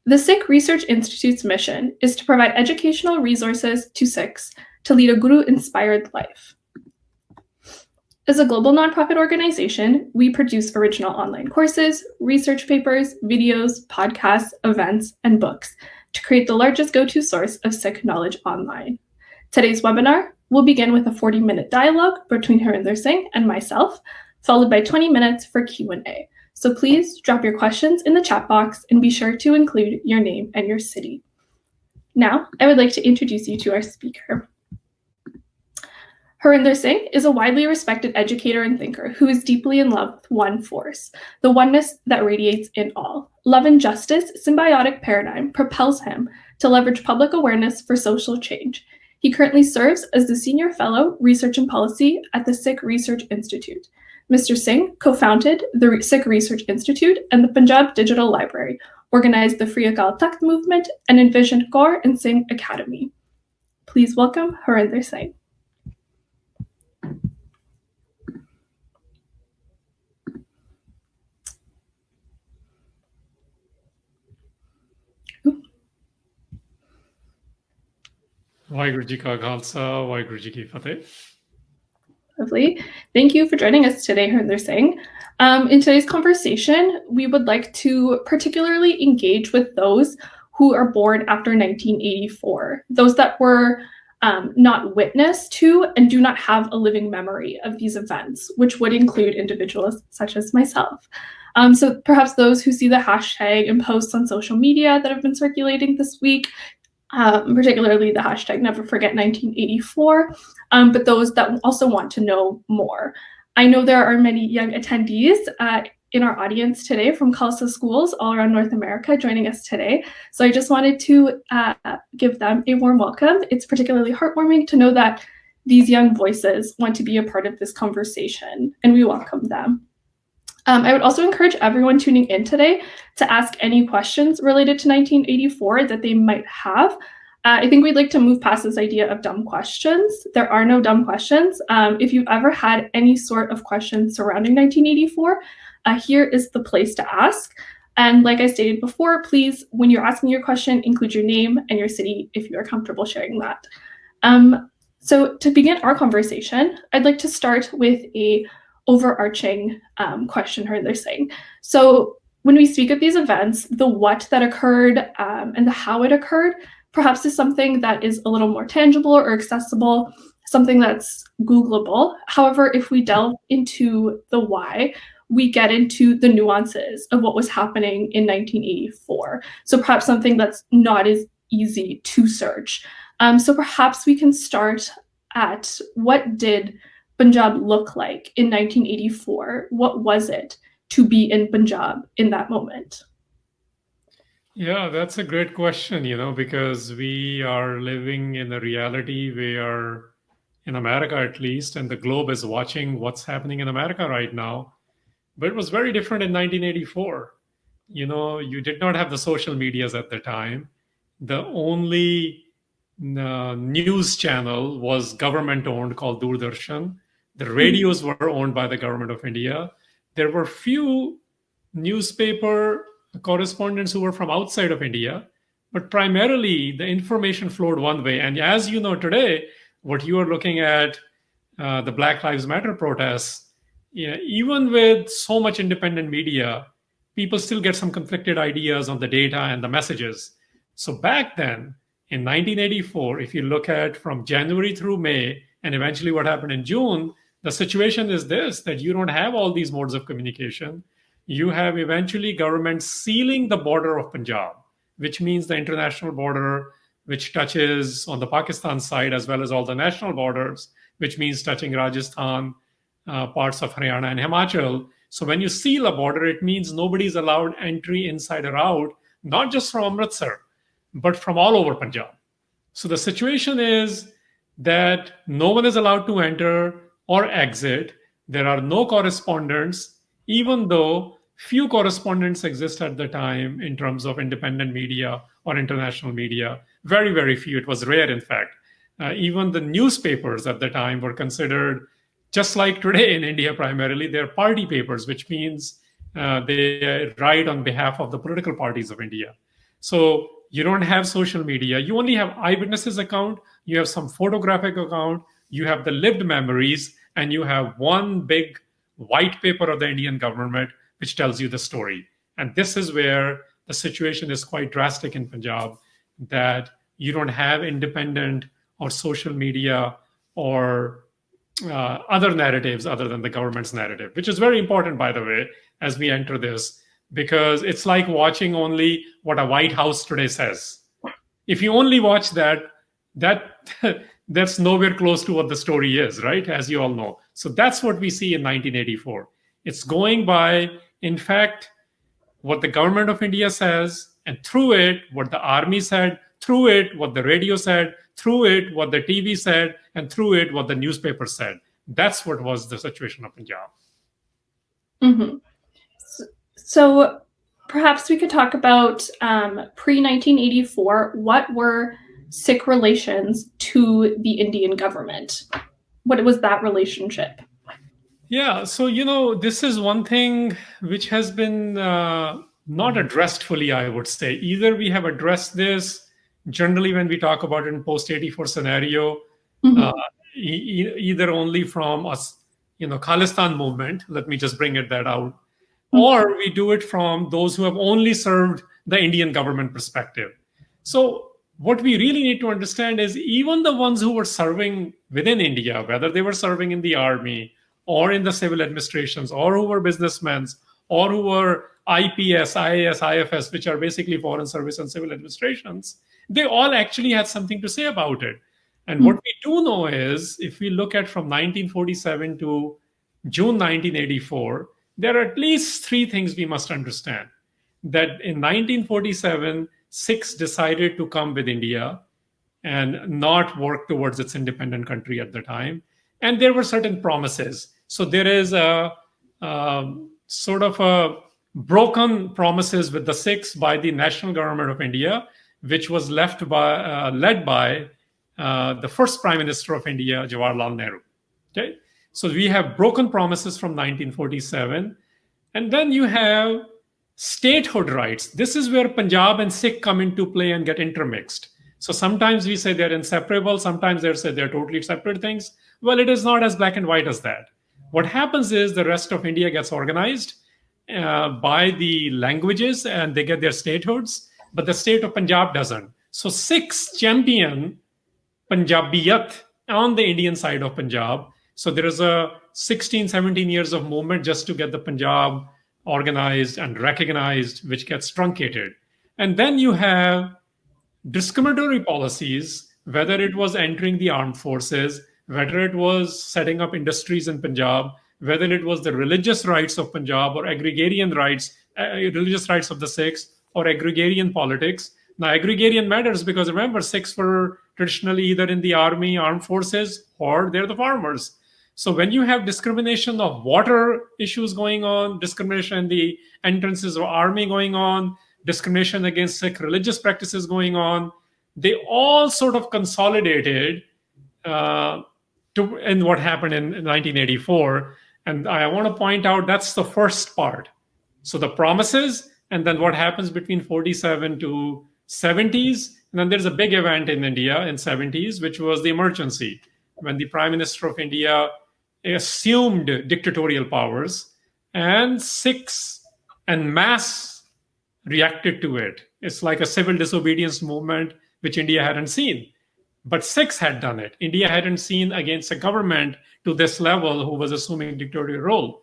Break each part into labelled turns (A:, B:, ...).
A: The Sikh Research Institute's mission is to provide educational resources to Sikhs to lead a Guru-inspired life. As a global nonprofit organization, we produce original online courses, research papers, videos, podcasts, events, and books to create the largest go-to source of Sikh knowledge online. Today's webinar will begin with a 40-minute dialogue between Harinder Singh and myself, followed by 20 minutes for Q&A. So please drop your questions in the chat box and be sure to include your name and your city. Now, I would like to introduce you to our speaker. Harinder Singh is a widely respected educator and thinker who is deeply in love with one force, the oneness that radiates in all. Love and justice symbiotic paradigm propels him to leverage public awareness for social change. He currently serves as the Senior Fellow, Research and Policy at the Sikh Research Institute. Mr. Singh co-founded the Sikh Research Institute and the Punjab Digital Library, organized the Free Akal Takht movement, and envisioned Kaur and Singh Academy. Please welcome Harinder Singh.
B: Waheguru Ji Ka Khalsa, Waheguru Ji Ki Fateh.
A: Lovely. Thank you for joining us today, Harinder Singh. In today's conversation, we would like to particularly engage with those who are born after 1984, those that were not witness to and do not have a living memory of these events, which would include individuals such as myself. So perhaps those who see the hashtag and posts on social media that have been circulating this week, particularly the hashtag Never Forget 1984, but those that also want to know more. I know there are many young attendees in our audience today from Khalsa schools all around North America joining us today. So I just wanted to give them a warm welcome. It's particularly heartwarming to know that these young voices want to be a part of this conversation, and we welcome them. I would also encourage everyone tuning in today to ask any questions related to 1984 that they might have. I think we'd like to move past this idea of dumb questions. There are no dumb questions. If you've ever had any sort of questions surrounding 1984, here is the place to ask. And like I stated before, please, when you're asking your question, include your name and your city if you are comfortable sharing that. So to begin our conversation, I'd like to start with a overarching question Harinder Singh. So when we speak of these events, the what that occurred and the how it occurred perhaps is something that is a little more tangible or accessible, something that's Googleable. However, if we delve into the why, we get into the nuances of what was happening in 1984. So perhaps something that's not as easy to search. So perhaps we can start at what did Punjab look like in 1984? What was it to be in Punjab in that moment?
B: Yeah, that's a great question, because we are living in a reality where, in America at least, and the globe is watching what's happening in America right now. But it was very different in 1984. You did not have the social medias at the time. The only news channel was government-owned called Doordarshan. The radios were owned by the government of India. There were few newspaper correspondents who were from outside of India, but primarily the information flowed one way. And as you know today, what you are looking at, the Black Lives Matter protests, even with so much independent media, people still get some conflicted ideas on the data and the messages. So back then, in 1984, if you look at from January through May, and eventually what happened in June, the situation is this, that you don't have all these modes of communication. You have eventually government sealing the border of Punjab, which means the international border, which touches on the Pakistan side, as well as all the national borders, which means touching Rajasthan, parts of Haryana and Himachal. So when you seal a border, it means nobody's allowed entry inside or out, not just from Amritsar, but from all over Punjab. So the situation is that no one is allowed to enter or exit. There are no correspondents, even though few correspondents exist at the time in terms of independent media or international media. Very, very few. It was rare, in fact. Even the newspapers at the time were considered, just like today in India primarily, they're party papers, which means they write on behalf of the political parties of India. So you don't have social media. You only have eyewitnesses account. You have some photographic account. You have the lived memories, and you have one big white paper of the Indian government which tells you the story. And this is where the situation is quite drastic in Punjab, that you don't have independent or social media or other narratives other than the government's narrative, which is very important, by the way, as we enter this, because it's like watching only what a White House today says. If you only watch that, that that's nowhere close to what the story is, right? As you all know. So that's what we see in 1984. It's going by, in fact, what the government of India says, and through it, what the army said, through it, what the radio said, through it, what the TV said, and through it, what the newspaper said. That's what was the situation of Punjab.
A: Mm-hmm. So perhaps we could talk about pre-1984. What were Sikh relations to the Indian government? What was that relationship?
B: Yeah, so this is one thing which has been not addressed fully, I would say. Either we have addressed this generally when we talk about it in post 84 scenario,
A: Mm-hmm.
B: either only from us, Khalistan movement, let me just bring it that out,
A: Mm-hmm.
B: or we do it from those who have only served the Indian government perspective. So what we really need to understand is even the ones who were serving within India, whether they were serving in the army or in the civil administrations, or who were businessmen, or who were IPS, IAS, IFS, which are basically foreign service and civil administrations, they all actually had something to say about it. And what we do know is, if we look at from 1947 to June 1984, there are at least three things we must understand. That in 1947, Sikhs decided to come with India and not work towards its independent country at the time. And there were certain promises. So there is a sort of a broken promises with the Sikhs by the national government of India, which was led by the first Prime Minister of India, Jawaharlal Nehru. Okay, so we have broken promises from 1947, and then you have statehood rights. This is where Punjab and Sikh come into play and get intermixed. So sometimes we say they're inseparable, sometimes they say they're totally separate things. Well, it is not as black and white as that. What happens is the rest of India gets organized by the languages and they get their statehoods, but the state of Punjab doesn't. So Sikhs champion Punjabiyat on the Indian side of Punjab. So there is a 16, 17 years of movement just to get the Punjab organized and recognized, which gets truncated. And then you have discriminatory policies, whether it was entering the armed forces, whether it was setting up industries in Punjab, whether it was the religious rights of Punjab or agrarian rights, religious rights of the Sikhs, or agrarian politics. Now, agrarian matters because remember, Sikhs were traditionally either in the army, armed forces, or they're the farmers. So when you have discrimination of water issues going on, discrimination in the entrances of army going on, discrimination against Sikh religious practices going on, they all sort of consolidated in what happened in 1984. And I want to point out that's the first part. So the promises, and then what happens between 47 to 70s. And then there's a big event in India in 70s, which was the emergency, when the Prime Minister of India assumed dictatorial powers, and Sikhs en masse reacted to it. It's like a civil disobedience movement, which India hadn't seen. But Sikhs had done it. India hadn't seen against a government to this level who was assuming dictatorial role.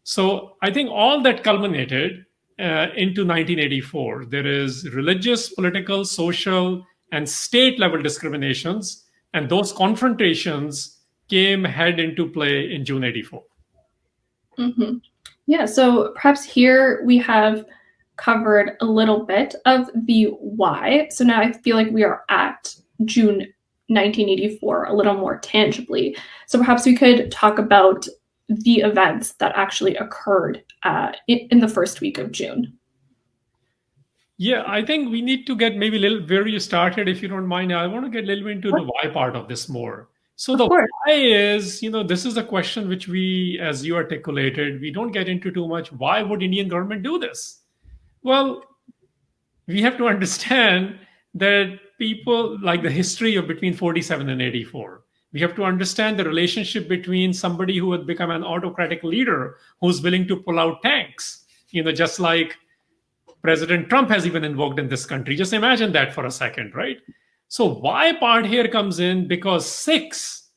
B: So I think all that culminated into 1984. There is religious, political, social, and state level discriminations, and those confrontations came head into play in June 84.
A: Mm-hmm. Yeah, so perhaps here we have covered a little bit of the why. So now I feel like we are at June 1984 a little more tangibly. So perhaps we could talk about the events that actually occurred in the first week of June.
B: Yeah, I think we need to get maybe a little where you started, if you don't mind. I want to get a little bit into the why part of this more. So the why is, this is a question which we, as you articulated, we don't get into too much. Why would Indian government do this? Well, we have to understand that people like the history of between 47 and 84. We have to understand the relationship between somebody who had become an autocratic leader who's willing to pull out tanks, just like President Trump has even invoked in this country. Just imagine that for a second, right? So, why part here comes in? Because Sikhs,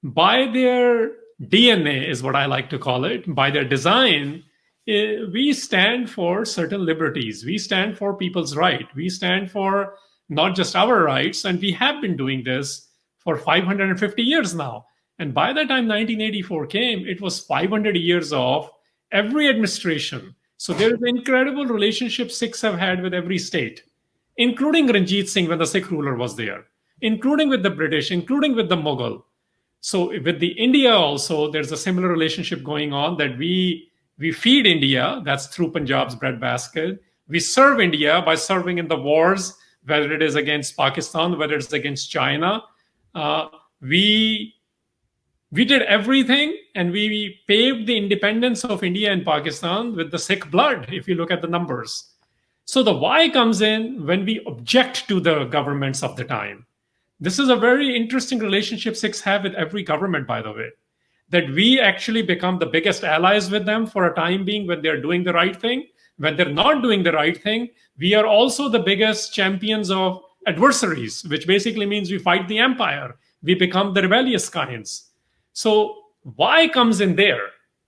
B: by their DNA, is what I like to call it, by their design, we stand for certain liberties. We stand for people's right. We stand for not just our rights, and we have been doing this for 550 years now. And by the time 1984 came, it was 500 years of every administration. So there is an incredible relationship Sikhs have had with every state, including Ranjit Singh when the Sikh ruler was there, including with the British, including with the Mughal. So with the India also, there's a similar relationship going on that we feed India. That's through Punjab's breadbasket. We serve India by serving in the wars, whether it is against Pakistan, whether it's against China. Uh, we we did everything, and we paved the independence of India and Pakistan with the Sikh blood. If you look at the numbers, so the why comes in when we object to the governments of the time. This is a very interesting relationship Sikhs have with every government, by the way, that we actually become the biggest allies with them for a time being when they're doing the right thing. When they're not doing the right thing, we are also the biggest champions of adversaries, which basically means we fight the empire. We become the rebellious kinds. So, why comes in there?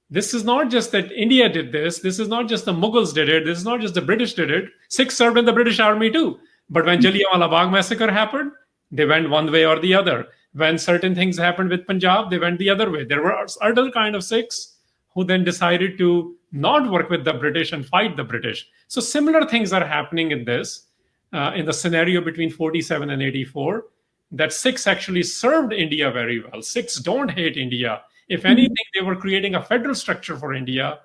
B: This is not just that India did this. This is not just the Mughals did it. This is not just the British did it. Sikhs served in the British army too. But when Jallianwala Bagh massacre happened, they went one way or the other. When certain things happened with Punjab, they went the other way. There were other kind of Sikhs who then decided to not work with the British and fight the British. So similar things are happening in this, in the scenario between 47 and 84, that Sikhs actually served India very well. Sikhs don't hate India. If anything, they were creating a federal structure for India.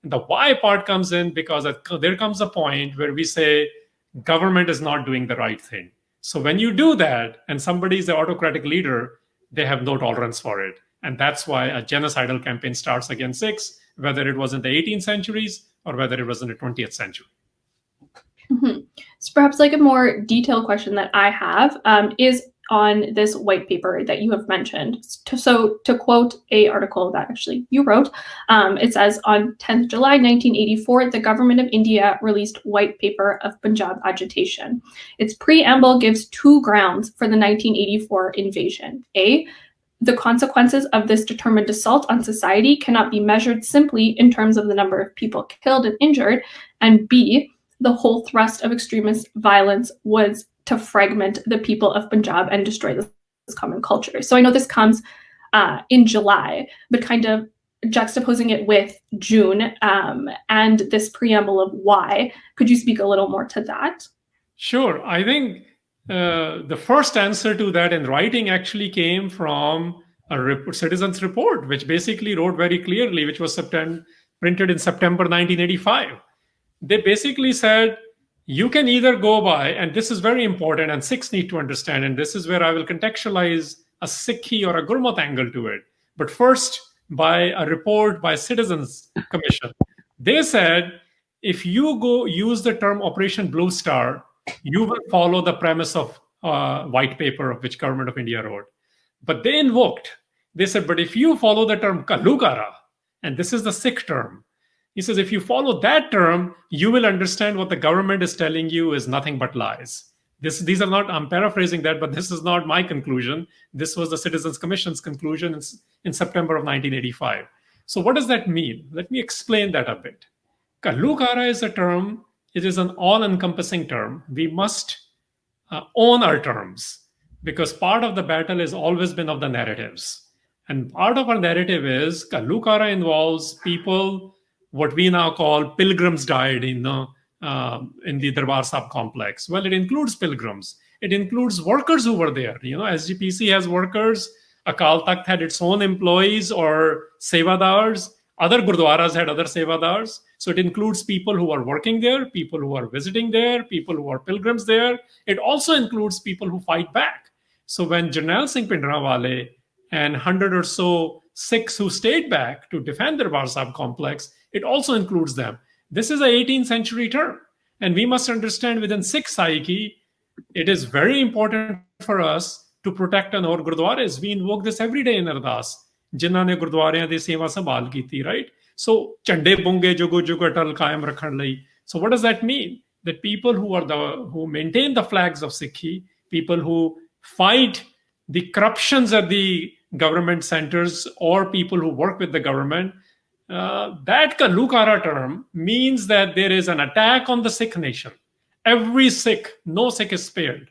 B: And the why part comes in because there comes a point where we say government is not doing the right thing. So when you do that and somebody is the autocratic leader, they have no tolerance for it. And that's why a genocidal campaign starts against Sikhs, whether it was in the 18th centuries or whether it was in the 20th century.
A: Mm-hmm. So perhaps like a more detailed question that I have is on this white paper that you have mentioned. So to quote a article that actually you wrote, it says on 10th July 1984, the government of India released white paper of Punjab agitation. Its preamble gives two grounds for the 1984 invasion. A, the consequences of this determined assault on society cannot be measured simply in terms of the number of people killed and injured. And B, the whole thrust of extremist violence was to fragment the people of Punjab and destroy this common culture. So I know this comes in July, but kind of juxtaposing it with June and this preamble of why. Could you speak a little more to that?
B: Sure. I think the first answer to that in writing actually came from a citizens report, which basically wrote very clearly, which was printed in September 1985. They basically said, you can either go by, and this is very important, and Sikhs need to understand, and this is where I will contextualize a Sikhi or a Gurmat angle to it. But first, by a report by Citizens Commission, they said, if you go use the term Operation Blue Star, you will follow the premise of white paper of which Government of India wrote. But they said, but if you follow the term Ghallughara, and this is the Sikh term, he says, if you follow that term, you will understand what the government is telling you is nothing but lies. These are not, I'm paraphrasing that, but this is not my conclusion. This was the Citizens Commission's conclusion in September of 1985. So what does that mean? Let me explain that a bit. Ghallughara is a term, it is an all-encompassing term. We must own our terms because part of the battle has always been of the narratives. And part of our narrative is Ghallughara involves people what we now call pilgrims died in the Darbar Sahib complex. Well, it includes pilgrims. It includes workers who were there. SGPC has workers. Akal Takht had its own employees or sevadars. Other gurdwaras had other sevadars. So it includes people who are working there, people who are visiting there, people who are pilgrims there. It also includes people who fight back. So when Jarnail Singh Pindranwale and 100 or so Sikhs who stayed back to defend the Darbar Sahib complex, it also includes them. This is an 18th century term. And we must understand within Sikh psyche, it is very important for us to protect and our gurdwaras. We invoke this every day in ardas. ਜਿਨ੍ਹਾਂ ਨੇ ਗੁਰਦੁਆਰਿਆਂ ਦੀ ਸੇਵਾ ਸੰਭਾਲ ਕੀਤੀ, right? So ਝੰਡੇ ਬੁੰਗੇ ਜੁਗੋ ਜੁਗ ਅਟਲ ਕਾਇਮ ਰੱਖਣ ਲਈ. So what does that mean? That people who maintain the flags of Sikhi, people who fight the corruptions at the government centers or people who work with the government, that Ghallughara term means that there is an attack on the Sikh nation. Every Sikh, no Sikh is spared.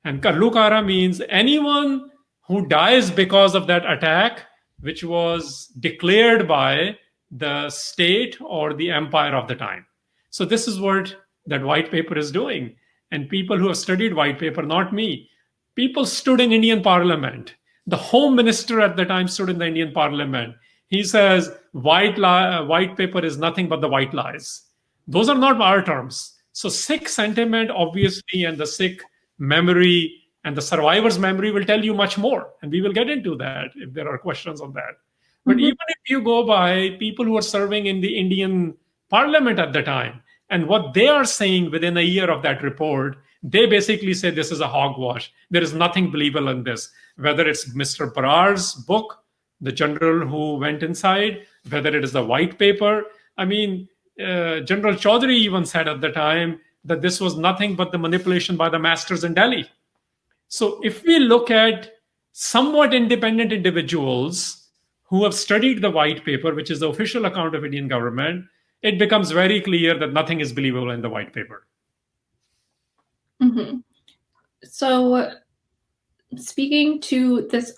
B: And Ghallughara means anyone who dies because of that attack, which was declared by the state or the empire of the time. So this is what that white paper is doing. And people who have studied white paper, not me, people stood in Indian parliament. The home minister at the time stood in the Indian parliament. He says, white paper is nothing but the white lies. Those are not our terms. So Sikh sentiment, obviously, and the Sikh memory and the survivor's memory will tell you much more. And we will get into that if there are questions on that. But even if you go by people who are serving in the Indian parliament at the time, and what they are saying within a year of that report, they basically say this is a hogwash. There is nothing believable in this. Whether it's Mr. Parar's book, the general who went inside, whether it is the white paper. I mean, General Chaudhary even said at the time that this was nothing but the manipulation by the masters in Delhi. So if we look at somewhat independent individuals who have studied the white paper, which is the official account of Indian government, it becomes very clear that nothing is believable in the white paper.
A: Mm-hmm. So speaking to this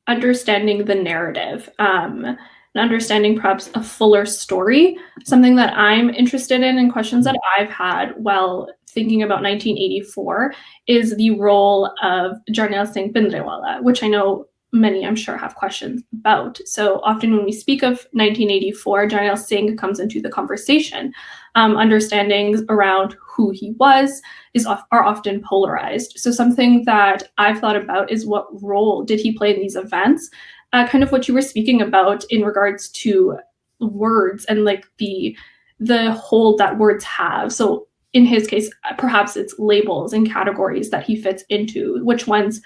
A: understanding the narrative, and understanding perhaps a fuller story, something that I'm interested in and questions that I've had while thinking about 1984 is the role of Jarnail Singh Bhindranwale, which I know many, I'm sure, have questions about. So often when we speak of 1984, Jarnail Singh comes into the conversation. Understandings around who he was are often polarized. So something that I've thought about is what role did he play in these events? Kind of what you were speaking about in regards to words and like the hold that words have. So in his case, perhaps it's labels and categories that he fits into. Which ones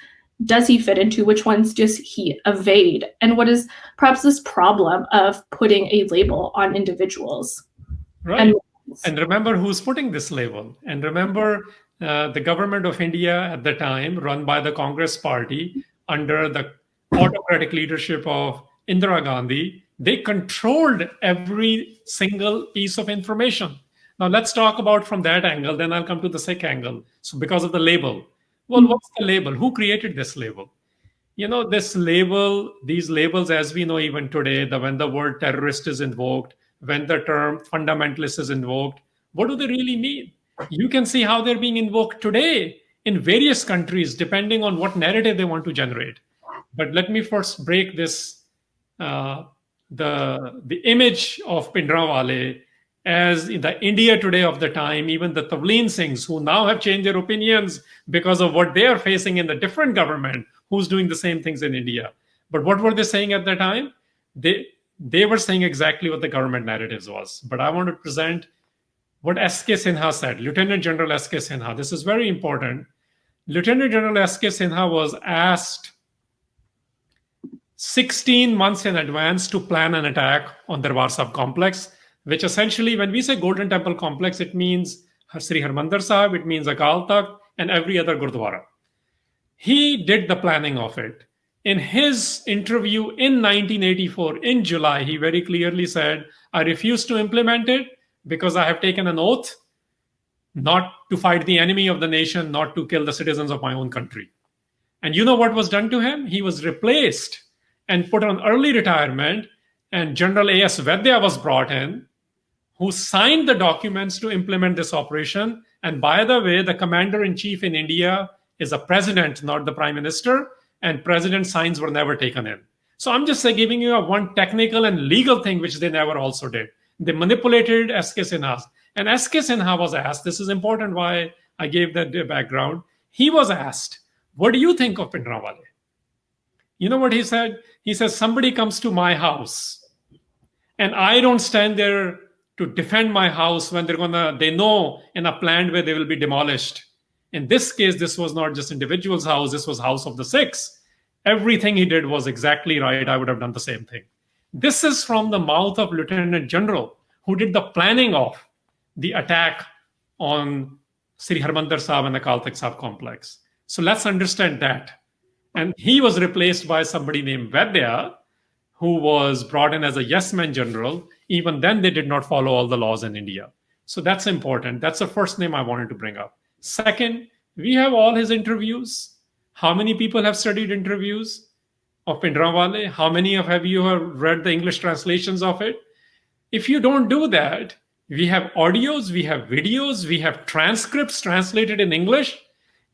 A: does he fit into? Which ones does he evade? And what is perhaps this problem of putting a label on individuals?
B: Right. And remember who's putting this label. And remember the government of India at the time, run by the Congress party under the autocratic leadership of Indira Gandhi, they controlled every single piece of information. Now let's talk about from that angle, then I'll come to the Sikh angle. So because of the label. Well, what's the label? Who created this label? You know, this label, these labels, as we know even today, when the word terrorist is invoked, when the term fundamentalist is invoked, what do they really mean? You can see how they're being invoked today in various countries, depending on what narrative they want to generate. But let me first break this, the image of Bhindranwale as in the India today of the time, even the Tavleen Singhs, who now have changed their opinions because of what they are facing in the different government, who's doing the same things in India. But what were they saying at the time? They were saying exactly what the government narratives was. But I want to present what S.K. Sinha said, Lieutenant General S.K. Sinha. This is very important. Lieutenant General S.K. Sinha was asked 16 months in advance to plan an attack on Darbar Sahib complex, which essentially, when we say Golden Temple complex, it means Sri Harimandar Sahib, it means Akal, Takht, and every other Gurdwara. He did the planning of it. In his interview in 1984, in July, he very clearly said, I refuse to implement it because I have taken an oath not to fight the enemy of the nation, not to kill the citizens of my own country. And you know what was done to him? He was replaced and put on early retirement, and General A.S. Vaidya was brought in, who signed the documents to implement this operation. And by the way, the commander-in-chief in India is a president, not the prime minister, and president signs were never taken in. So I'm just giving you one technical and legal thing which they never also did. They manipulated S.K. Sinha. And S.K. Sinha was asked, this is important why I gave that background. He was asked, what do you think of Bhindranwale? You know what he said? He says, somebody comes to my house and I don't stand there to defend my house when they know in a planned way they will be demolished. In this case, this was not just individual's house, this was house of the Sikhs. Everything he did was exactly right. I would have done the same thing. This is from the mouth of Lieutenant General who did the planning of the attack on Sri Harimandar Sahib and the Takht Sahib complex. So let's understand that. And he was replaced by somebody named Vaidya, who was brought in as a yes man general. Even then, they did not follow all the laws in India. So that's important. That's the first name I wanted to bring up. Second, we have all his interviews. How many people have studied interviews of Bhindranwale? How many have you read the English translations of it? If you don't do that, we have audios, we have videos, we have transcripts translated in English.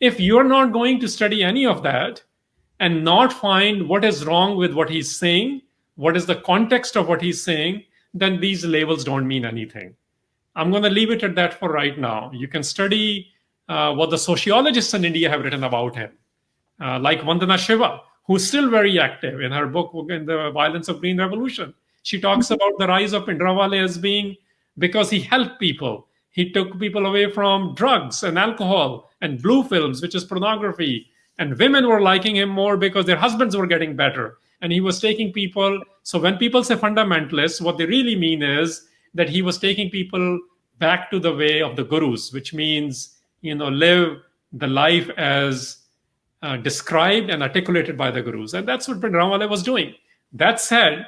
B: If you're not going to study any of that and not find what is wrong with what he's saying, what is the context of what he's saying, then these labels don't mean anything. I'm going to leave it at that for right now. You can study what the sociologists in India have written about him, like Vandana Shiva, who's still very active in her book, in the Violence of Green Revolution. She talks about the rise of Bhindranwale as being because he helped people. He took people away from drugs and alcohol and blue films, which is pornography. And women were liking him more because their husbands were getting better. And he was taking people. So when people say fundamentalists, what they really mean is that he was taking people back to the way of the gurus, which means, live the life as described and articulated by the gurus. And that's what Bhindranwale was doing. That said,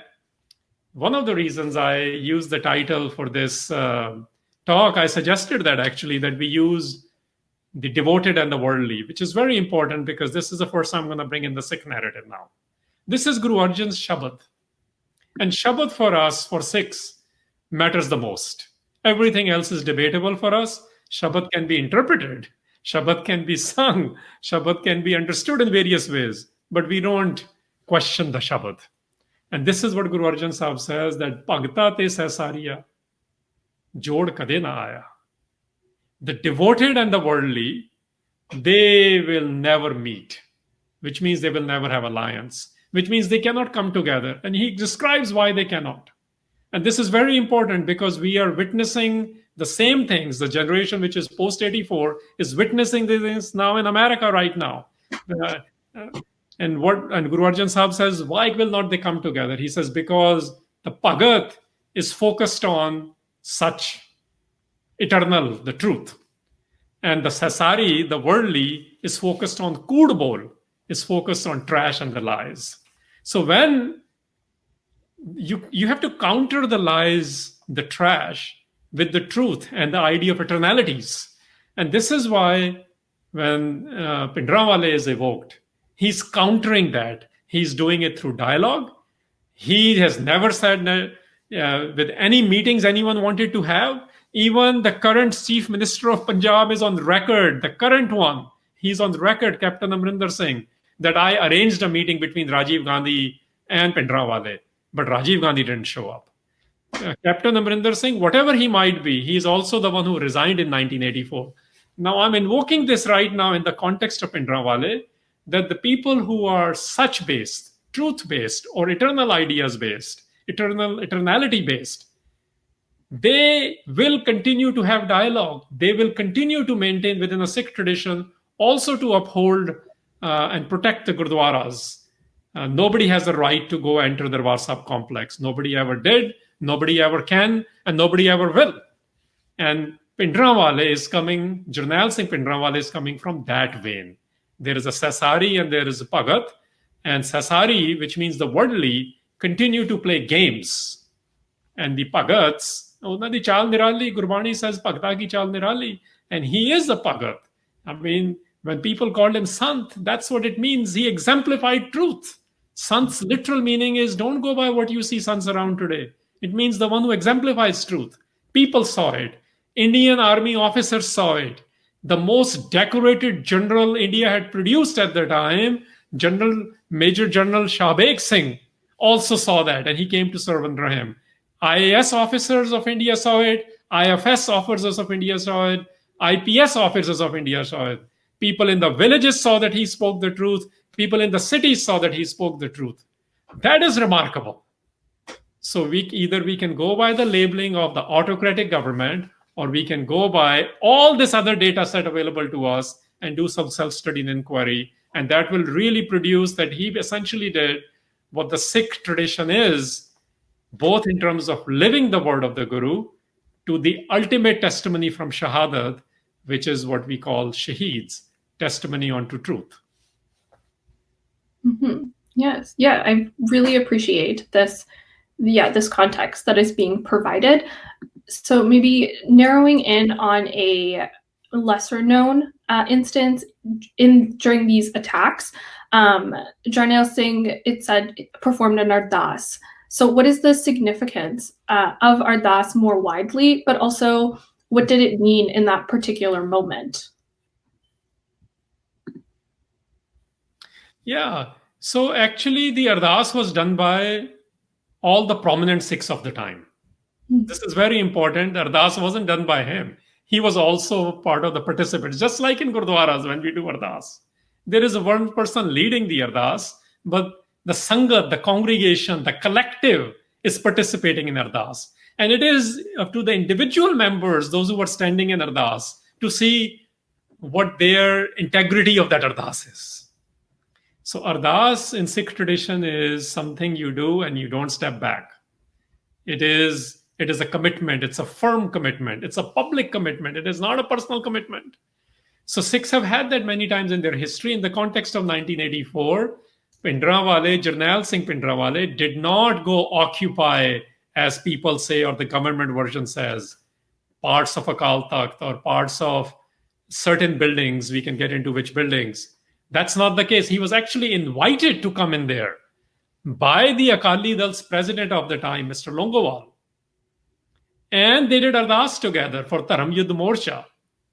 B: one of the reasons I used the title for this talk, I suggested that we use the devoted and the worldly, which is very important because this is the first time I'm going to bring in the Sikh narrative now. This is Guru Arjan's Shabad. And Shabad for us, for Sikhs, matters the most. Everything else is debatable for us. Shabad can be interpreted. Shabad can be sung. Shabad can be understood in various ways. But we don't question the Shabad. And this is what Guru Arjan Sahib says, that Bhagta te sahsariya, jod kade na aaya. The devoted and the worldly, they will never meet, which means they will never have alliance, which means they cannot come together. And he describes why they cannot. And this is very important because we are witnessing the same things. The generation which is post-84 is witnessing this now in America right now. And Guru Arjan Sahib says, why will not they come together? He says, because the Bhagat is focused on such eternal, the truth. And the Sasari, the worldly, is focused on Kudbol, is focused on trash and the lies. So when you have to counter the lies, the trash, with the truth and the idea of eternalities. And this is why when Bhindranwale is evoked, he's countering that. He's doing it through dialogue. He has never said with any meetings anyone wanted to have. Even the current Chief Minister of Punjab is on record, the current one. He's on record, Captain Harimandar Singh, that I arranged a meeting between Rajiv Gandhi and Bhindranwale, but Rajiv Gandhi didn't show up. Captain Harimandar Singh, whatever he might be, he is also the one who resigned in 1984. Now, I'm invoking this right now in the context of Bhindranwale, that the people who are such-based, truth-based, or eternal ideas-based, eternality-based, they will continue to have dialogue. They will continue to maintain within a Sikh tradition, also to uphold and protect the Gurdwaras. Nobody has the right to go enter the Darbar Sahib complex. Nobody ever did, nobody ever can, and nobody ever will. And Bhindranwale is coming, Jarnail Singh Bhindranwale is coming from that vein. There is a Sasari and there is a Bhagat. And Sasari, which means the worldly, continue to play games. And the Bhagats, ਉਹਨਾਂ ਦੀ ਚਾਲ ਨਿਰਾਲੀ, Gurbani says Bhagta ki ਚਾਲ ਨਿਰਾਲੀ, and he is the Bhagat. I mean, when people called him Sant, that's what it means. He exemplified truth. Sant's literal meaning is don't go by what you see sons around today. It means the one who exemplifies truth. People saw it. Indian army officers saw it. The most decorated general India had produced at the time, Major General Shahbeg Singh, also saw that, and he came to serve under him. IAS officers of India saw it. IFS officers of India saw it. IPS officers of India saw it. People in the villages saw that he spoke the truth. People in the cities saw that he spoke the truth. That is remarkable. So we can go by the labeling of the autocratic government, or we can go by all this other data set available to us and do some self-study and inquiry. And that will really produce that he essentially did what the Sikh tradition is, both in terms of living the word of the Guru to the ultimate testimony from Shahadat, which is what we call Shaheeds, testimony unto truth.
A: Mm-hmm. Yes. Yeah, I really appreciate this. Yeah, this context that is being provided. So maybe narrowing in on a lesser known instance during these attacks, Jarnail Singh, it said, performed an ardas. So what is the significance of ardas more widely, but also what did it mean in that particular moment?
B: Yeah. So actually, the ardas was done by all the prominent Sikhs of the time. This is very important. Ardas wasn't done by him. He was also part of the participants, just like in Gurdwaras when we do Ardas. There is one person leading the Ardas, but the Sangat, the congregation, the collective is participating in Ardas. And it is up to the individual members, those who are standing in Ardas, to see what their integrity of that Ardas is. So Ardas in Sikh tradition is something you do and you don't step back. It is a commitment. It's a firm commitment. It's a public commitment. It is not a personal commitment. So Sikhs have had that many times in their history. In the context of 1984, Pindrawale, Jarnail Singh Pindrawale did not go occupy, as people say, or the government version says, parts of Akal Takht or parts of certain buildings. We can get into which buildings. That's not the case. He was actually invited to come in there by the Akali Dal's president of the time, Mr. Longowal. And they did ardas together for Dharam Yudh Morcha,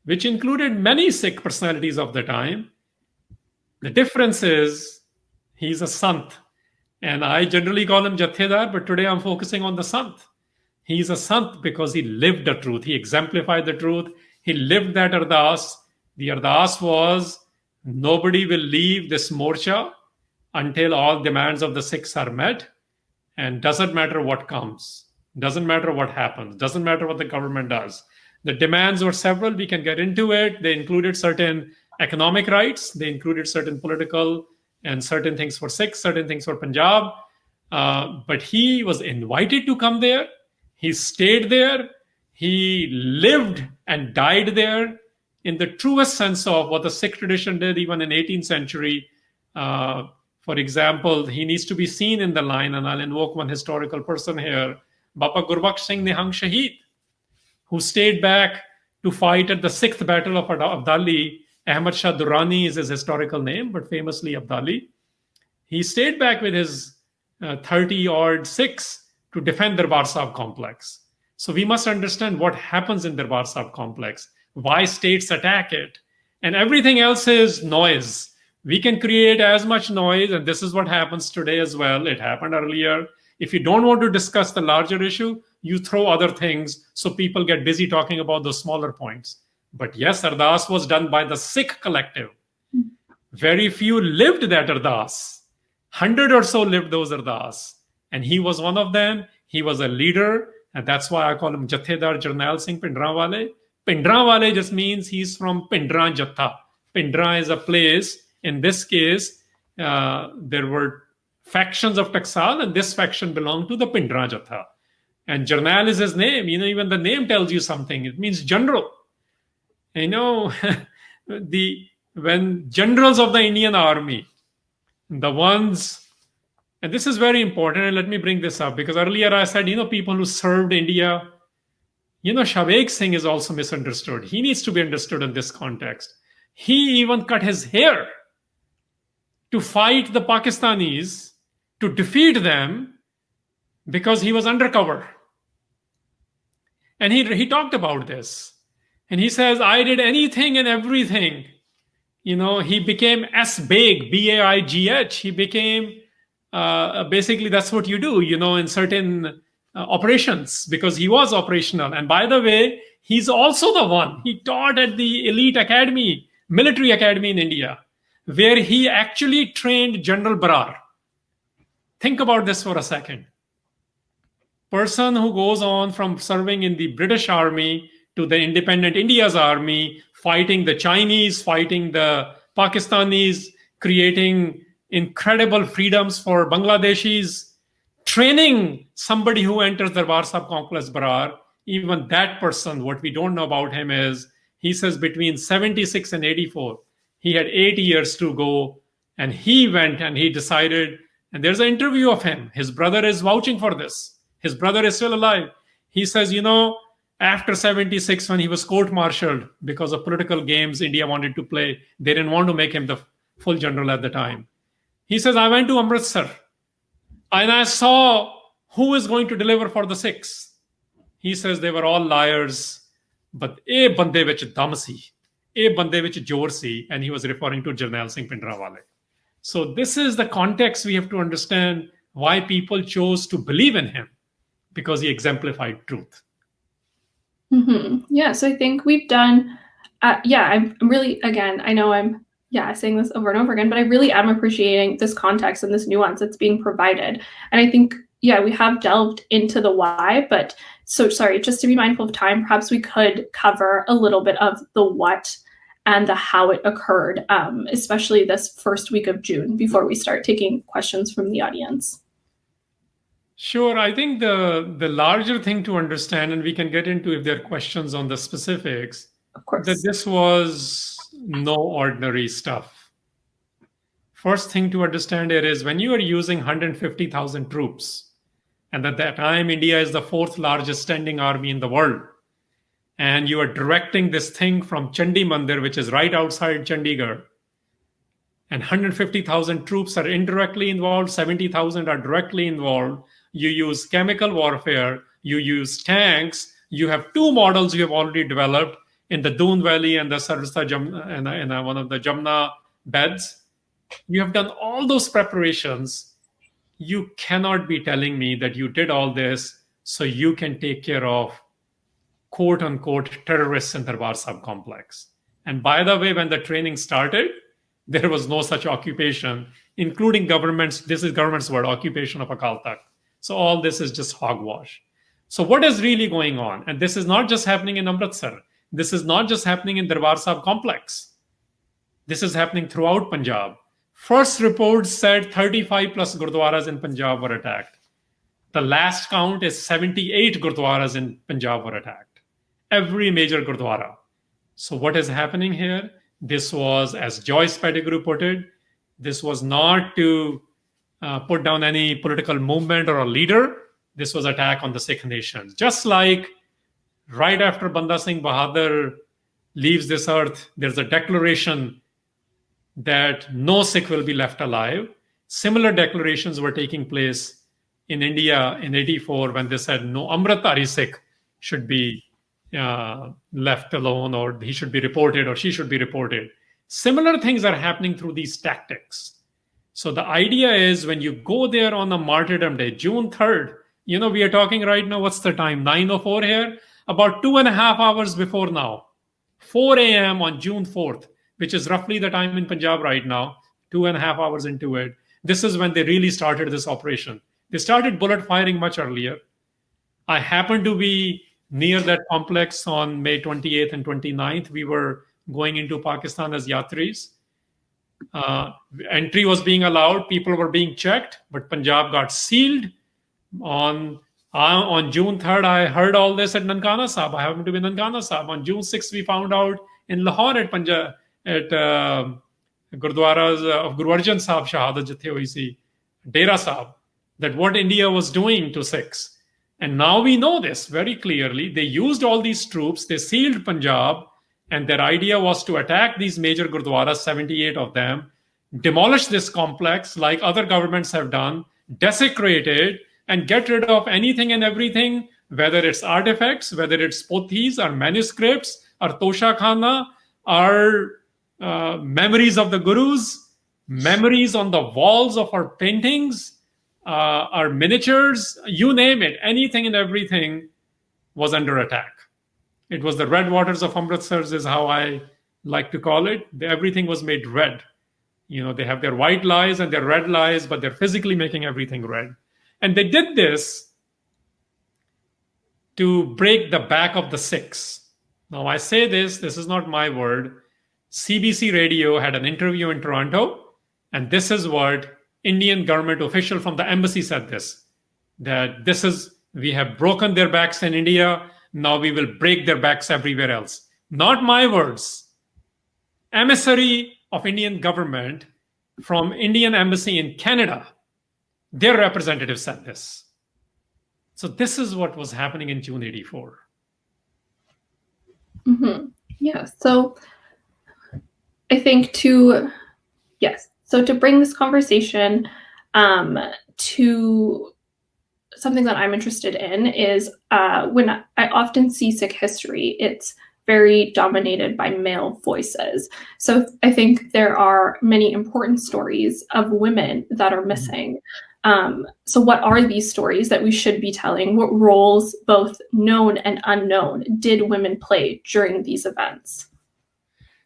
B: which included many Sikh personalities of the time. The difference is he's a Sant. And I generally call him Jathedar, but today I'm focusing on the Sant. He's a Sant because he lived the truth. He exemplified the truth. He lived that ardas. The ardas was, nobody will leave this morcha until all demands of the Sikhs are met. And doesn't matter what comes. Doesn't matter what happens. Doesn't matter what the government does. The demands were several. We can get into it. They included certain economic rights. They included certain political and certain things for Sikhs, certain things for Punjab. But he was invited to come there. He stayed there. He lived and died there in the truest sense of what the Sikh tradition did even in 18th century. For example, he needs to be seen in the line, and I'll invoke one historical person here, Baba Gurbaksh Singh Nihang Shaheed, who stayed back to fight at the 6th Battle of Abdali. Ahmad Shah Durrani is his historical name, but famously Abdali. He stayed back with his 30-odd Sikhs to defend Darbar Sahib complex. So we must understand what happens in Darbar Sahib complex, why states attack it, and everything else is noise. We can create as much noise, and this is what happens today as well. It happened earlier. If you don't want to discuss the larger issue, you throw other things so people get busy talking about those smaller points. But yes, ardas was done by the Sikh collective. Very few lived that ardas. 100 or so lived those ardas. And he was one of them. He was a leader. And that's why I call him Jathedar Jarnail Singh Pindrawale. Pindrawale just means he's from Pindra Jatha. Pindra is a place. In this case, there were factions of Taksal, and this faction belonged to the Pindra Jatha. And Jarnail is his name. Even the name tells you something. It means general. When generals of the Indian army, the ones, and this is very important, and let me bring this up, because earlier I said, people who served India, Shavek Singh is also misunderstood. He needs to be understood in this context. He even cut his hair to fight the Pakistanis, to defeat them, because he was undercover. And he talked about this. And he says, I did anything and everything. He became S-Baig, B-A-I-G-H. He became, basically that's what you do, in certain operations, because he was operational. And by the way, he's also the one. He taught at the elite academy, military academy in India, where he actually trained General Brar. Think about this for a second. person who goes on from serving in the British Army to the independent India's army, fighting the Chinese, fighting the Pakistanis, creating incredible freedoms for Bangladeshis, training somebody who enters the Darbar Sahib complex Barar. Even that person, what we don't know about him is, he says between 76 and 84, he had 8 years to go, and he went and he decided, and there's an interview of him. His brother is vouching for this. His brother is still alive. He says, after 76, when he was court-martialed because of political games India wanted to play, they didn't want to make him the full general at the time. He says, I went to Amritsar and I saw who is going to deliver for the Sikhs. He says they were all liars, but a bande vich dam si, a bande vich jor si, and he was referring to Jarnail Singh Pindrawale. So this is the context we have to understand why people chose to believe in him, because he exemplified truth.
A: Yeah, so I think we've done, I'm really, again, I know I'm saying this over and over again, but I really am appreciating this context and this nuance that's being provided. And I think, we have delved into the why, but so sorry, just to be mindful of time, perhaps we could cover a little bit of the what and the how it occurred, especially this first week of June, before we start taking questions from the audience.
B: Sure. I think the larger thing to understand, and we can get into if there are questions on the specifics,
A: of course,
B: that this was no ordinary stuff. First thing to understand here is when you are using 150,000 troops, and at that time, India is the 4th largest standing army in the world, and you are directing this thing from Chandi Mandir, which is right outside Chandigarh, and 150,000 troops are indirectly involved, 70,000 are directly involved. You use chemical warfare, you use tanks, you have 2 models you have already developed in the Doon Valley and the Sarsa and one of the Jamna beds. You have done all those preparations. You cannot be telling me that you did all this so you can take care of quote-unquote terrorists in the Darbar Sahib complex. And by the way, when the training started, there was no such occupation, including governments. This is government's word, occupation of Akal Takht. So all this is just hogwash. So what is really going on? And this is not just happening in Amritsar. This is not just happening in Darbar Sahib complex. This is happening throughout Punjab. First report said 35 plus gurdwaras in Punjab were attacked. The last count is 78 gurdwaras in Punjab were attacked. Every major gurdwara. So what is happening here? This was, as Joyce Pettigrew put it, this was not to put down any political movement or a leader. This was attack on the Sikh nation. Just like right after Banda Singh Bahadur leaves this earth, there's a declaration that no Sikh will be left alive. Similar declarations were taking place in India in 84 when they said no Amritdhari Sikh should be left alone, or he should be reported, or she should be reported. Similar things are happening through these tactics. So the idea is when you go there on a martyrdom day, June 3rd, we are talking right now, what's the time? 9:04 here? About 2.5 hours before now, 4 a.m. on June 4th, which is roughly the time in Punjab right now, 2.5 hours into it. This is when they really started this operation. They started bullet firing much earlier. I happened to be near that complex on May 28th and 29th. We were going into Pakistan as yatris. Entry was being allowed. People were being checked, but Punjab got sealed. On June 3rd, I heard all this at Nankana Sahib. I happened to be in Nankana Sahib. On June 6th, we found out in Lahore at Punjab, at Gurdwaras of Guru Arjan Sahib Shahadat Jithe hui si, Dera Sahib, that what India was doing to Sikhs. And now we know this very clearly. They used all these troops, they sealed Punjab, and their idea was to attack these major Gurdwaras, 78 of them, demolish this complex like other governments have done, desecrate it, and get rid of anything and everything, whether it's artifacts, whether it's pothis or manuscripts or tosha khana or memories of the gurus, memories on the walls of our paintings, our miniatures, you name it, anything and everything was under attack. It was the red waters of Amritsar is how I like to call it. Everything was made red. They have their white lies and their red lies, but they're physically making everything red. And they did this to break the back of the Sikhs. Now, I say this is not my word. CBC Radio had an interview in Toronto, and this is what Indian government official from the embassy said that we have broken their backs in India, now we will break their backs everywhere else. Not my words. Emissary of Indian government from Indian embassy in Canada, their representative said this. So this is what was happening in June 84.
A: Mm-hmm. Yeah. So I think to bring this conversation to something that I'm interested in is when I often see Sikh history, it's very dominated by male voices. So I think there are many important stories of women that are missing. So what are these stories that we should be telling? What roles, both known and unknown, did women play during these events?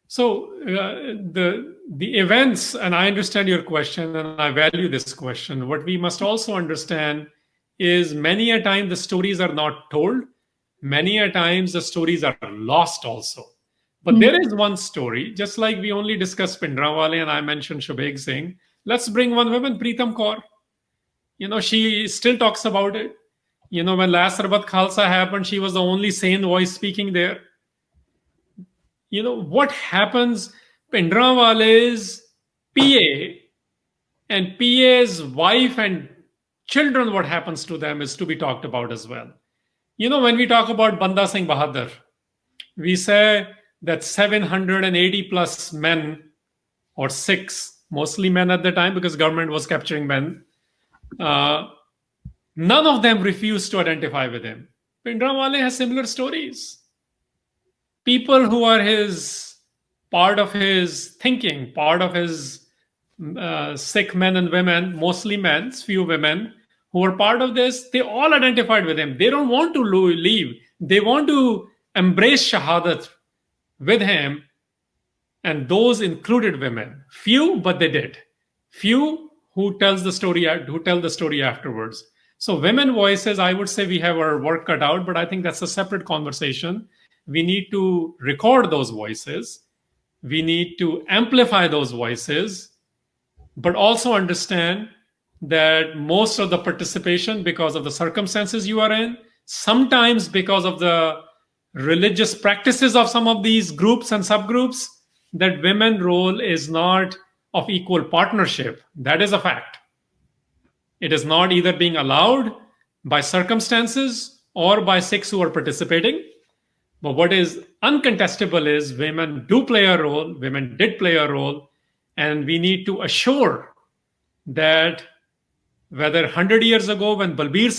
B: So the events, and I understand your question and I value this question. What we must also understand is many a time the stories are not told. Many a times the stories are lost also. But there is one story, just like we only discussed Pindrawale and I mentioned Shobheg Singh. Let's bring one woman, Preetam Kaur. She still talks about it. When last Sarbat Khalsa happened, she was the only sane voice speaking there. What happens, Pindrawale's PA and PA's wife and children, what happens to them is to be talked about as well. When we talk about Banda Singh Bahadur, we say that 780 plus men or Sikhs, mostly men at the time because government was capturing men, none of them refused to identify with him. Pindrawale has similar stories. People who are part of his thinking, part of his Sikh men and women, mostly men, few women, who are part of this, they all identified with him. They don't want to leave. They want to embrace Shahadat with him. And those included women. Few, but they did. Few who tell the story afterwards. So women voices, I would say we have our work cut out, but I think that's a separate conversation. We need to record those voices. We need to amplify those voices, but also understand that most of the participation, because of the circumstances you are in, sometimes because of the religious practices of some of these groups and subgroups, that women role is not of equal partnership. That is a fact. It is not either being allowed by circumstances or by Sikhs who are participating. But what is uncontestable is women do play a role, women did play a role, and we need to assure that whether 100 years ago when Balbir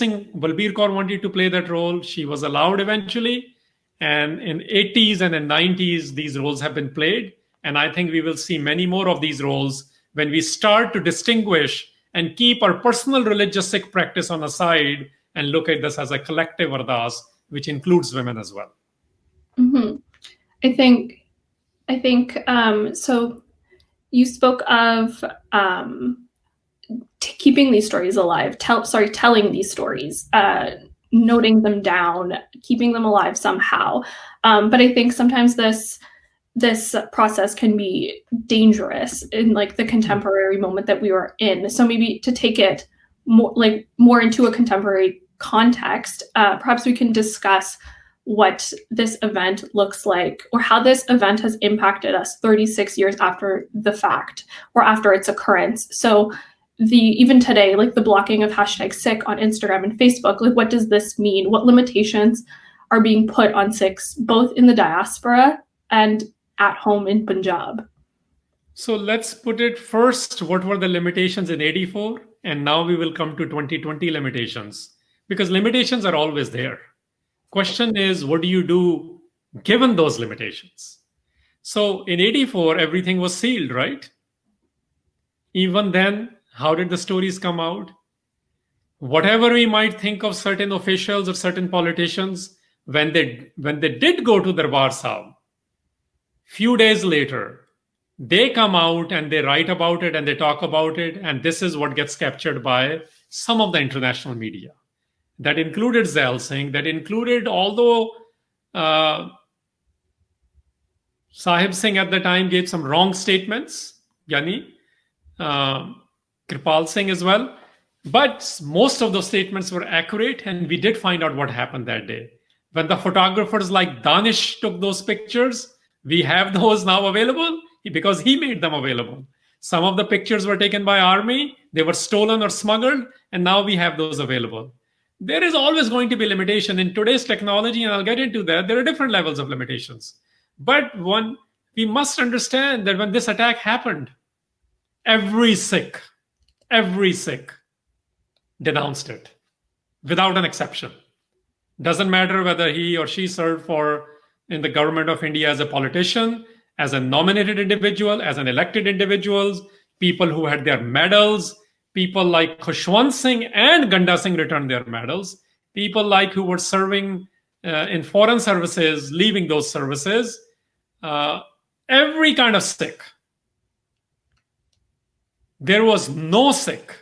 B: Kaur wanted to play that role, she was allowed eventually, and in 80s and in 90s, these roles have been played. And I think we will see many more of these roles when we start to distinguish and keep our personal religious Sikh practice on the side and look at this as a collective ardas, which includes women as well.
A: Mm-hmm. I think so you spoke of keeping these stories alive, telling these stories, noting them down, keeping them alive somehow. But I think sometimes this process can be dangerous in like the contemporary moment that we were in. So maybe to take it more into a contemporary context, perhaps we can discuss what this event looks like or how this event has impacted us 36 years after the fact or after its occurrence. So even today, like the blocking of #Sikh on Instagram and Facebook, like what does this mean? What limitations are being put on Sikhs, both in the diaspora and at home in Punjab?
B: So let's put it first, what were the limitations in 84? And now we will come to 2020 limitations, because limitations are always there. Question is, what do you do given those limitations? So in 84, everything was sealed, right? Even then, how did the stories come out? Whatever we might think of certain officials or certain politicians, when they did go to Darbar Sahib, few days later, they come out and they write about it and they talk about it, and this is what gets captured by some of the international media. that included Zail Singh, that included, although Sahib Singh at the time gave some wrong statements, Yani, Kripal Singh as well. But most of those statements were accurate, and we did find out what happened that day. When the photographers like Danish took those pictures, we have those now available because he made them available. Some of the pictures were taken by army, they were stolen or smuggled, and now we have those available. There is always going to be limitation in today's technology, and I'll get into that. There are different levels of limitations. But we must understand that when this attack happened, every Sikh denounced it without an exception. Doesn't matter whether he or she served in the government of India as a politician, as a nominated individual, as an elected individuals, people who had their medals, people like Khushwant Singh and Ganda Singh returned their medals, people like who were serving in foreign services, leaving those services, every kind of Sikh. There was no Sikh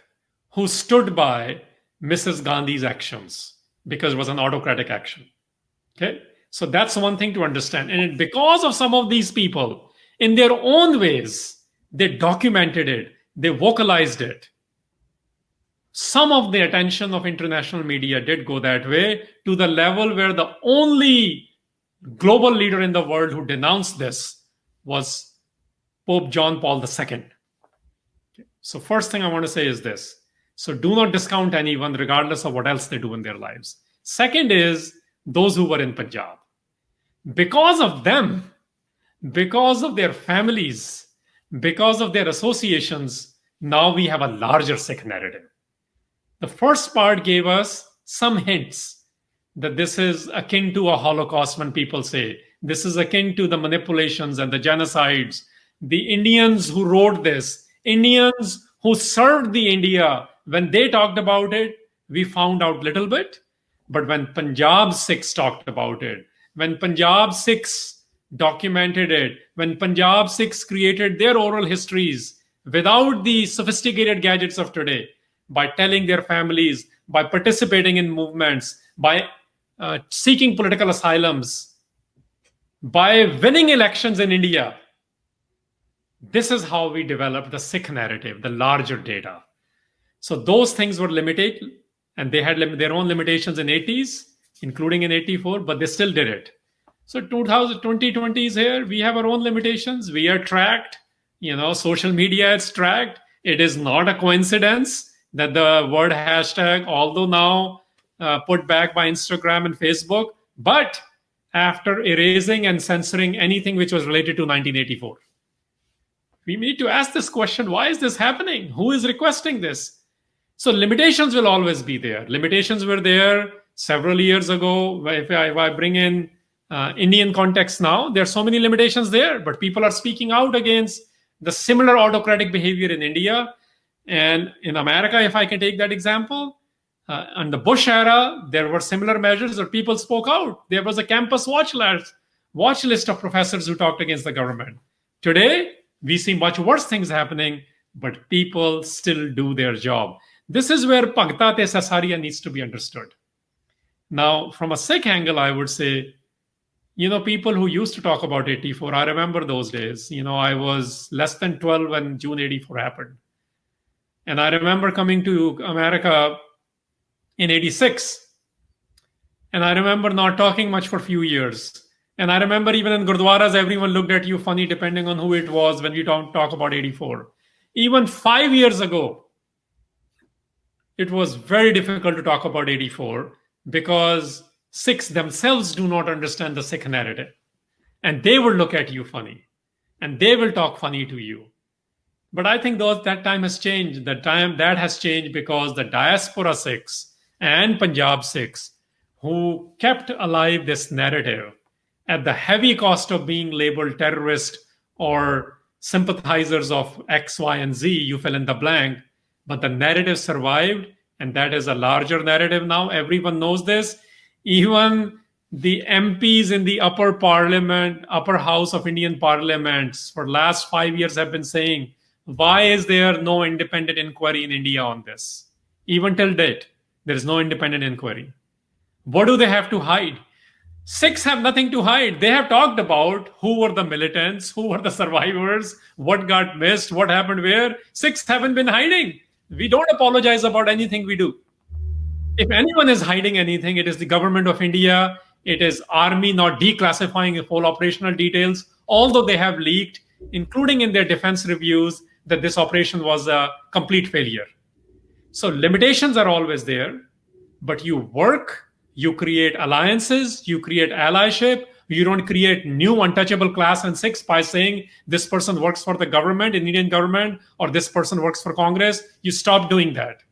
B: who stood by Mrs. Gandhi's actions because it was an autocratic action. Okay, so that's one thing to understand. And because of some of these people, in their own ways, they documented it, they vocalized it. Some of the attention of international media did go that way, to the level where the only global leader in the world who denounced this was Pope John Paul II. So first thing I want to say is this. So do not discount anyone regardless of what else they do in their lives. Second is those who were in Punjab. Because of them, because of their families, because of their associations, now we have a larger Sikh narrative. The first part gave us some hints that this is akin to a Holocaust when people say, this is akin to the manipulations and the genocides. The Indians who wrote this, Indians who served the India, when they talked about it, we found out little bit. But when Punjab Sikhs talked about it, when Punjab Sikhs documented it, when Punjab Sikhs created their oral histories without the sophisticated gadgets of today, by telling their families, by participating in movements, by seeking political asylums, by winning elections in India, this is how we developed the Sikh narrative, the larger data. So those things were limited, and they had their own limitations in 80s, including in 84, but they still did it. So 2020 is here. We have our own limitations. We are tracked. Social media is tracked. It is not a coincidence that the word hashtag, although now put back by Instagram and Facebook, but after erasing and censoring anything which was related to 1984. We need to ask this question, why is this happening? Who is requesting this? So limitations will always be there. Limitations were there several years ago. If I bring in Indian context now, there are so many limitations there, but people are speaking out against the similar autocratic behavior in India. And in America, if I can take that example, in the Bush era, there were similar measures where people spoke out. There was a campus watch list of professors who talked against the government. Today, we see much worse things happening, but people still do their job. This is where Bhagta Te Sasaria needs to be understood. Now, from a Sikh angle, I would say, people who used to talk about 84, I remember those days. I was less than 12 when June 84 happened. And I remember coming to America in 86. And I remember not talking much for a few years. And I remember even in Gurdwaras, everyone looked at you funny depending on who it was when you don't talk about 84. Even 5 years ago, it was very difficult to talk about 84 because Sikhs themselves do not understand the Sikh narrative. And they will look at you funny. And they will talk funny to you. But I think that time has changed. That has changed because the diaspora Sikhs and Punjab Sikhs who kept alive this narrative at the heavy cost of being labeled terrorist or sympathizers of X, Y, and Z, you fill in the blank, but the narrative survived, and that is a larger narrative now. Everyone knows this. Even the MPs in the upper house of Indian parliaments for last 5 years have been saying, why is there no independent inquiry in India on this? Even till date, There is no independent inquiry. What do they have to hide? Sikhs have nothing to hide. They have talked about who were the militants, who were the survivors, what got missed, what happened where. Sikhs haven't been hiding. We don't apologize about anything we do. If anyone is hiding anything, it is the government of India. It is army not declassifying full operational details, although they have leaked, including in their defense reviews, that this operation was a complete failure. So limitations are always there, but you work, you create alliances, you create allyship. You don't create new untouchable class and Sikhs by saying this person works for the government, Indian government, or this person works for Congress. You stop doing that.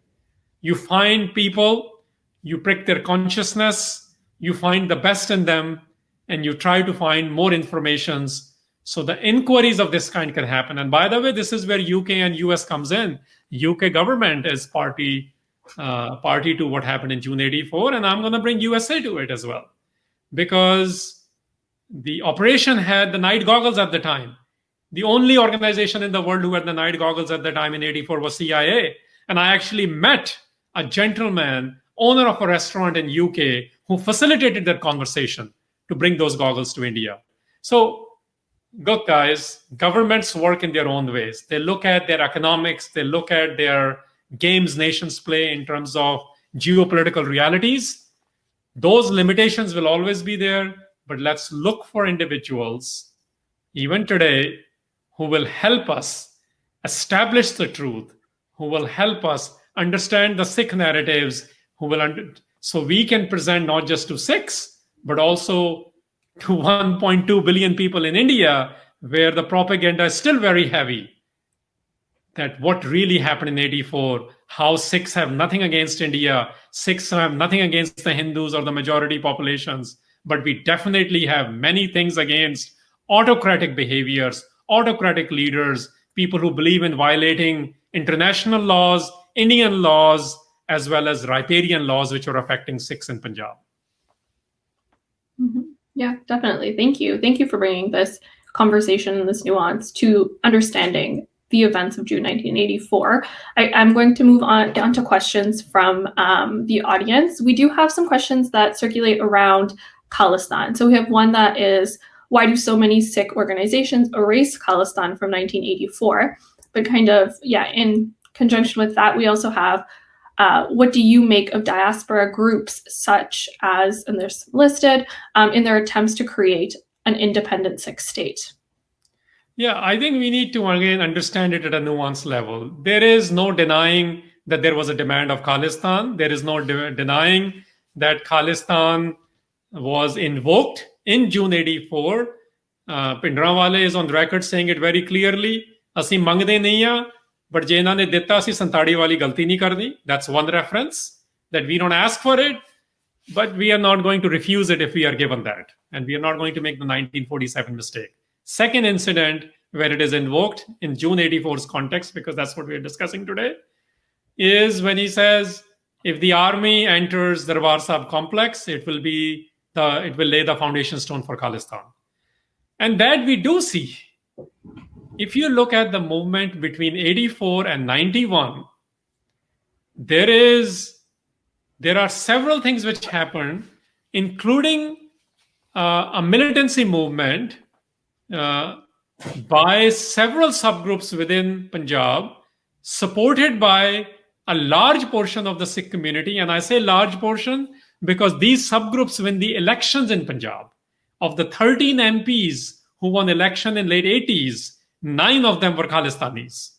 B: You find people, you prick their consciousness, you find the best in them, and you try to find more informations so the inquiries of this kind can happen. And by the way, this is where UK and US comes in. UK government is party to what happened in June 84, and I'm going to bring USA to it as well, because the operation had the night goggles at the time. The only organization in the world who had the night goggles at the time in 84 was CIA. And I actually met a gentleman, owner of a restaurant in UK, who facilitated that conversation to bring those goggles to India. So, look, guys, governments work in their own ways. They look at their economics, they look at their games nations play in terms of geopolitical realities. Those limitations will always be there, but let's look for individuals, even today, who will help us establish the truth, who will help us understand the Sikh narratives, so we can present not just to Sikhs, but also to 1.2 billion people in India, where the propaganda is still very heavy, that what really happened in 84, how Sikhs have nothing against India, Sikhs have nothing against the Hindus or the majority populations, but we definitely have many things against autocratic behaviors, autocratic leaders, people who believe in violating international laws, Indian laws, as well as riparian laws, which are affecting Sikhs in Punjab.
A: Mm-hmm. Yeah, definitely. Thank you. Thank you for bringing this conversation and this nuance to understanding the events of June 1984. I'm going to move on to questions from the audience. We do have some questions that circulate around Khalistan. So we have one that is, why do so many Sikh organizations erase Khalistan from 1984? But kind of, in conjunction with that, we also have, what do you make of diaspora groups such as, and there's listed, in their attempts to create an independent Sikh state?
B: Yeah, I think we need to again understand it at a nuanced level. There is no denying that there was a demand of Khalistan. There is no denying that Khalistan was invoked in June 84. Pindranwale is on record saying it very clearly. ਅਸੀਂ ਮੰਗਦੇ ਨਹੀਂ ਆ, but ਜੇ ਇਹਨਾਂ ਨੇ ਦਿੱਤਾ ਅਸੀਂ 47 ਵਾਲੀ ਗਲਤੀ ਨਹੀਂ ਕਰਨੀ. That's one reference, that we don't ask for it, but we are not going to refuse it if we are given that. And we are not going to make the 1947 mistake. Second incident where it is invoked in June 84's context, because that's what we are discussing today, is when he says, if the army enters the Darbar Sahib complex, it will lay the foundation stone for Khalistan. And that we do see. If you look at the movement between 84 and 91, there are several things which happen, including a militancy movement by several subgroups within Punjab, supported by a large portion of the Sikh community. And I say large portion because these subgroups win the elections in Punjab. Of the 13 MPs who won election in late 80s, 9 of them were Khalistanis.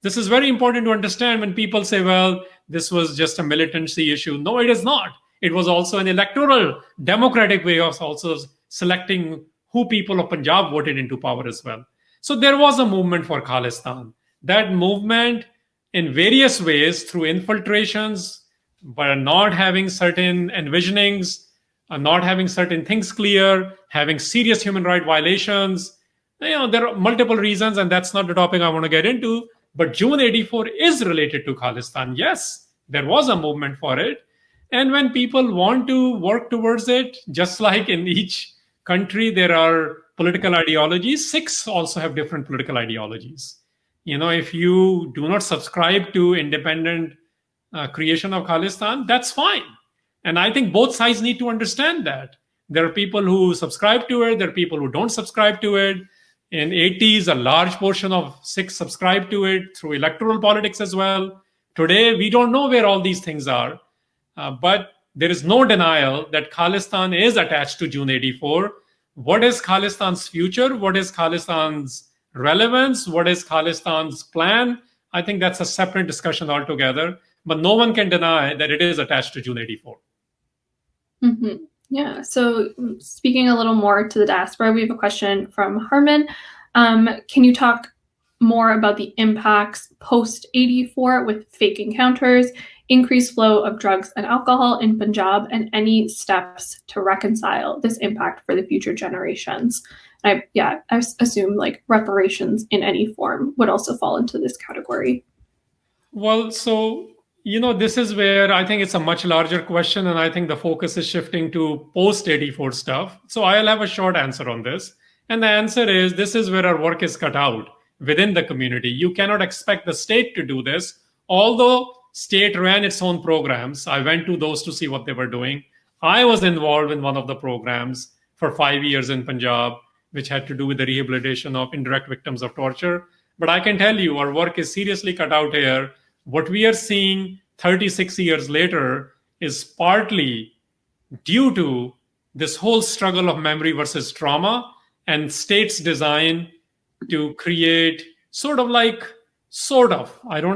B: This is very important to understand when people say, well, this was just a militancy issue. No, it is not. It was also an electoral, democratic way of also selecting who people of Punjab voted into power as well. So there was a movement for Khalistan. That movement, in various ways, through infiltrations, but not having certain envisionings, not having certain things clear, having serious human rights violations. There are multiple reasons, and that's not the topic I want to get into. But June 84 is related to Khalistan. Yes, there was a movement for it. And when people want to work towards it, just like in each country, there are political ideologies. Sikhs also have different political ideologies. If you do not subscribe to independent creation of Khalistan, that's fine. And I think both sides need to understand that. There are people who subscribe to it, there are people who don't subscribe to it. In 80s, a large portion of Sikhs subscribed to it through electoral politics as well. Today, we don't know where all these things are. But there is no denial that Khalistan is attached to June 84. What is Khalistan's future? What is Khalistan's relevance? What is Khalistan's plan? I think that's a separate discussion altogether. But no one can deny that it is attached to June 84.
A: Mm-hmm. Yeah. So speaking a little more to the diaspora, we have a question from Harman. Can you talk more about the impacts post 84 with fake encounters, increased flow of drugs and alcohol in Punjab, and any steps to reconcile this impact for the future generations? I assume like reparations in any form would also fall into this category.
B: Well, so, this is where I think it's a much larger question, and I think the focus is shifting to post 84 stuff. So I'll have a short answer on this. And the answer is this is where our work is cut out within the community. You cannot expect the state to do this. Although state ran its own programs, I went to those to see what they were doing. I was involved in one of the programs for 5 years in Punjab, which had to do with the rehabilitation of indirect victims of torture. But I can tell you, our work is seriously cut out here. What we are seeing 36 years later is partly due to this whole struggle of memory versus trauma and states' design to create I don't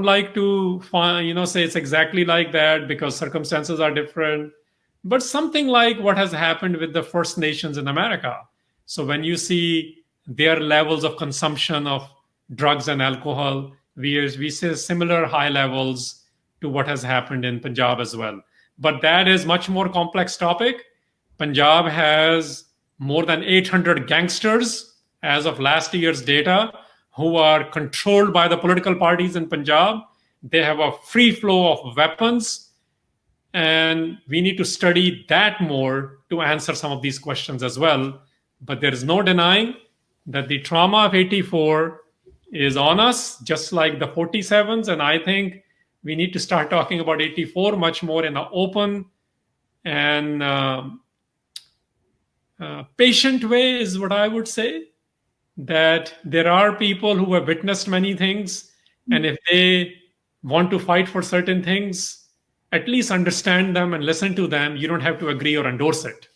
B: like to say it's exactly like that because circumstances are different, but something like what has happened with the First Nations in America. So when you see their levels of consumption of drugs and alcohol, we see similar high levels to what has happened in Punjab as well. But that is much more complex topic. Punjab has more than 800 gangsters as of last year's data who are controlled by the political parties in Punjab. They have a free flow of weapons. And we need to study that more to answer some of these questions as well. But there is no denying that the trauma of 84 is on us, just like the 47s. And I think we need to start talking about 84 much more in an open and patient way, is what I would say. That there are people who have witnessed many things. And if they want to fight for certain things, at least understand them and listen to them. You don't have to agree or endorse it.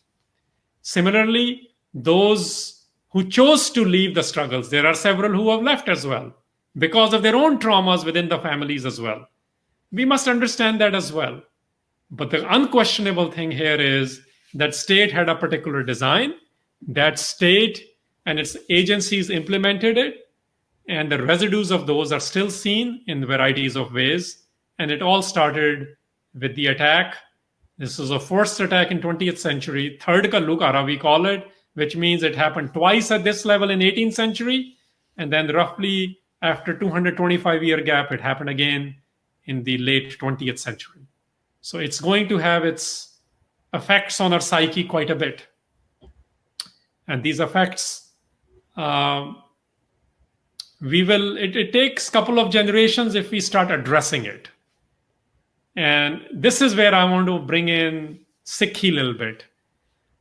B: Similarly, those who chose to leave the struggles, there are several who have left as well because of their own traumas within the families as well. We must understand that as well. But the unquestionable thing here is that state had a particular design, that state and its agencies implemented it, and the residues of those are still seen in varieties of ways. And it all started with the attack. This was the first attack in 20th century, third Ghallughara we call it, which means it happened twice at this level in 18th century. And then roughly after 225-year gap, it happened again in the late 20th century. So it's going to have its effects on our psyche quite a bit. And these effects, it takes a couple of generations if we start addressing it. And this is where I want to bring in Sikhi a little bit.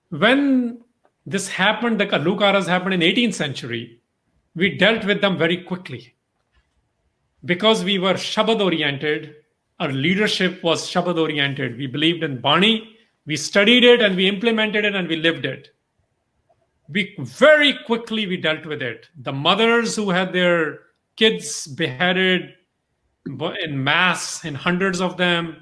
B: When this happened, the Ghalugharas happened in 18th century, we dealt with them very quickly. Because we were Shabad-oriented, our leadership was Shabad-oriented. We believed in Bani, we studied it and we implemented it and we lived it. We dealt with it. The mothers who had their kids beheaded in mass, in hundreds of them,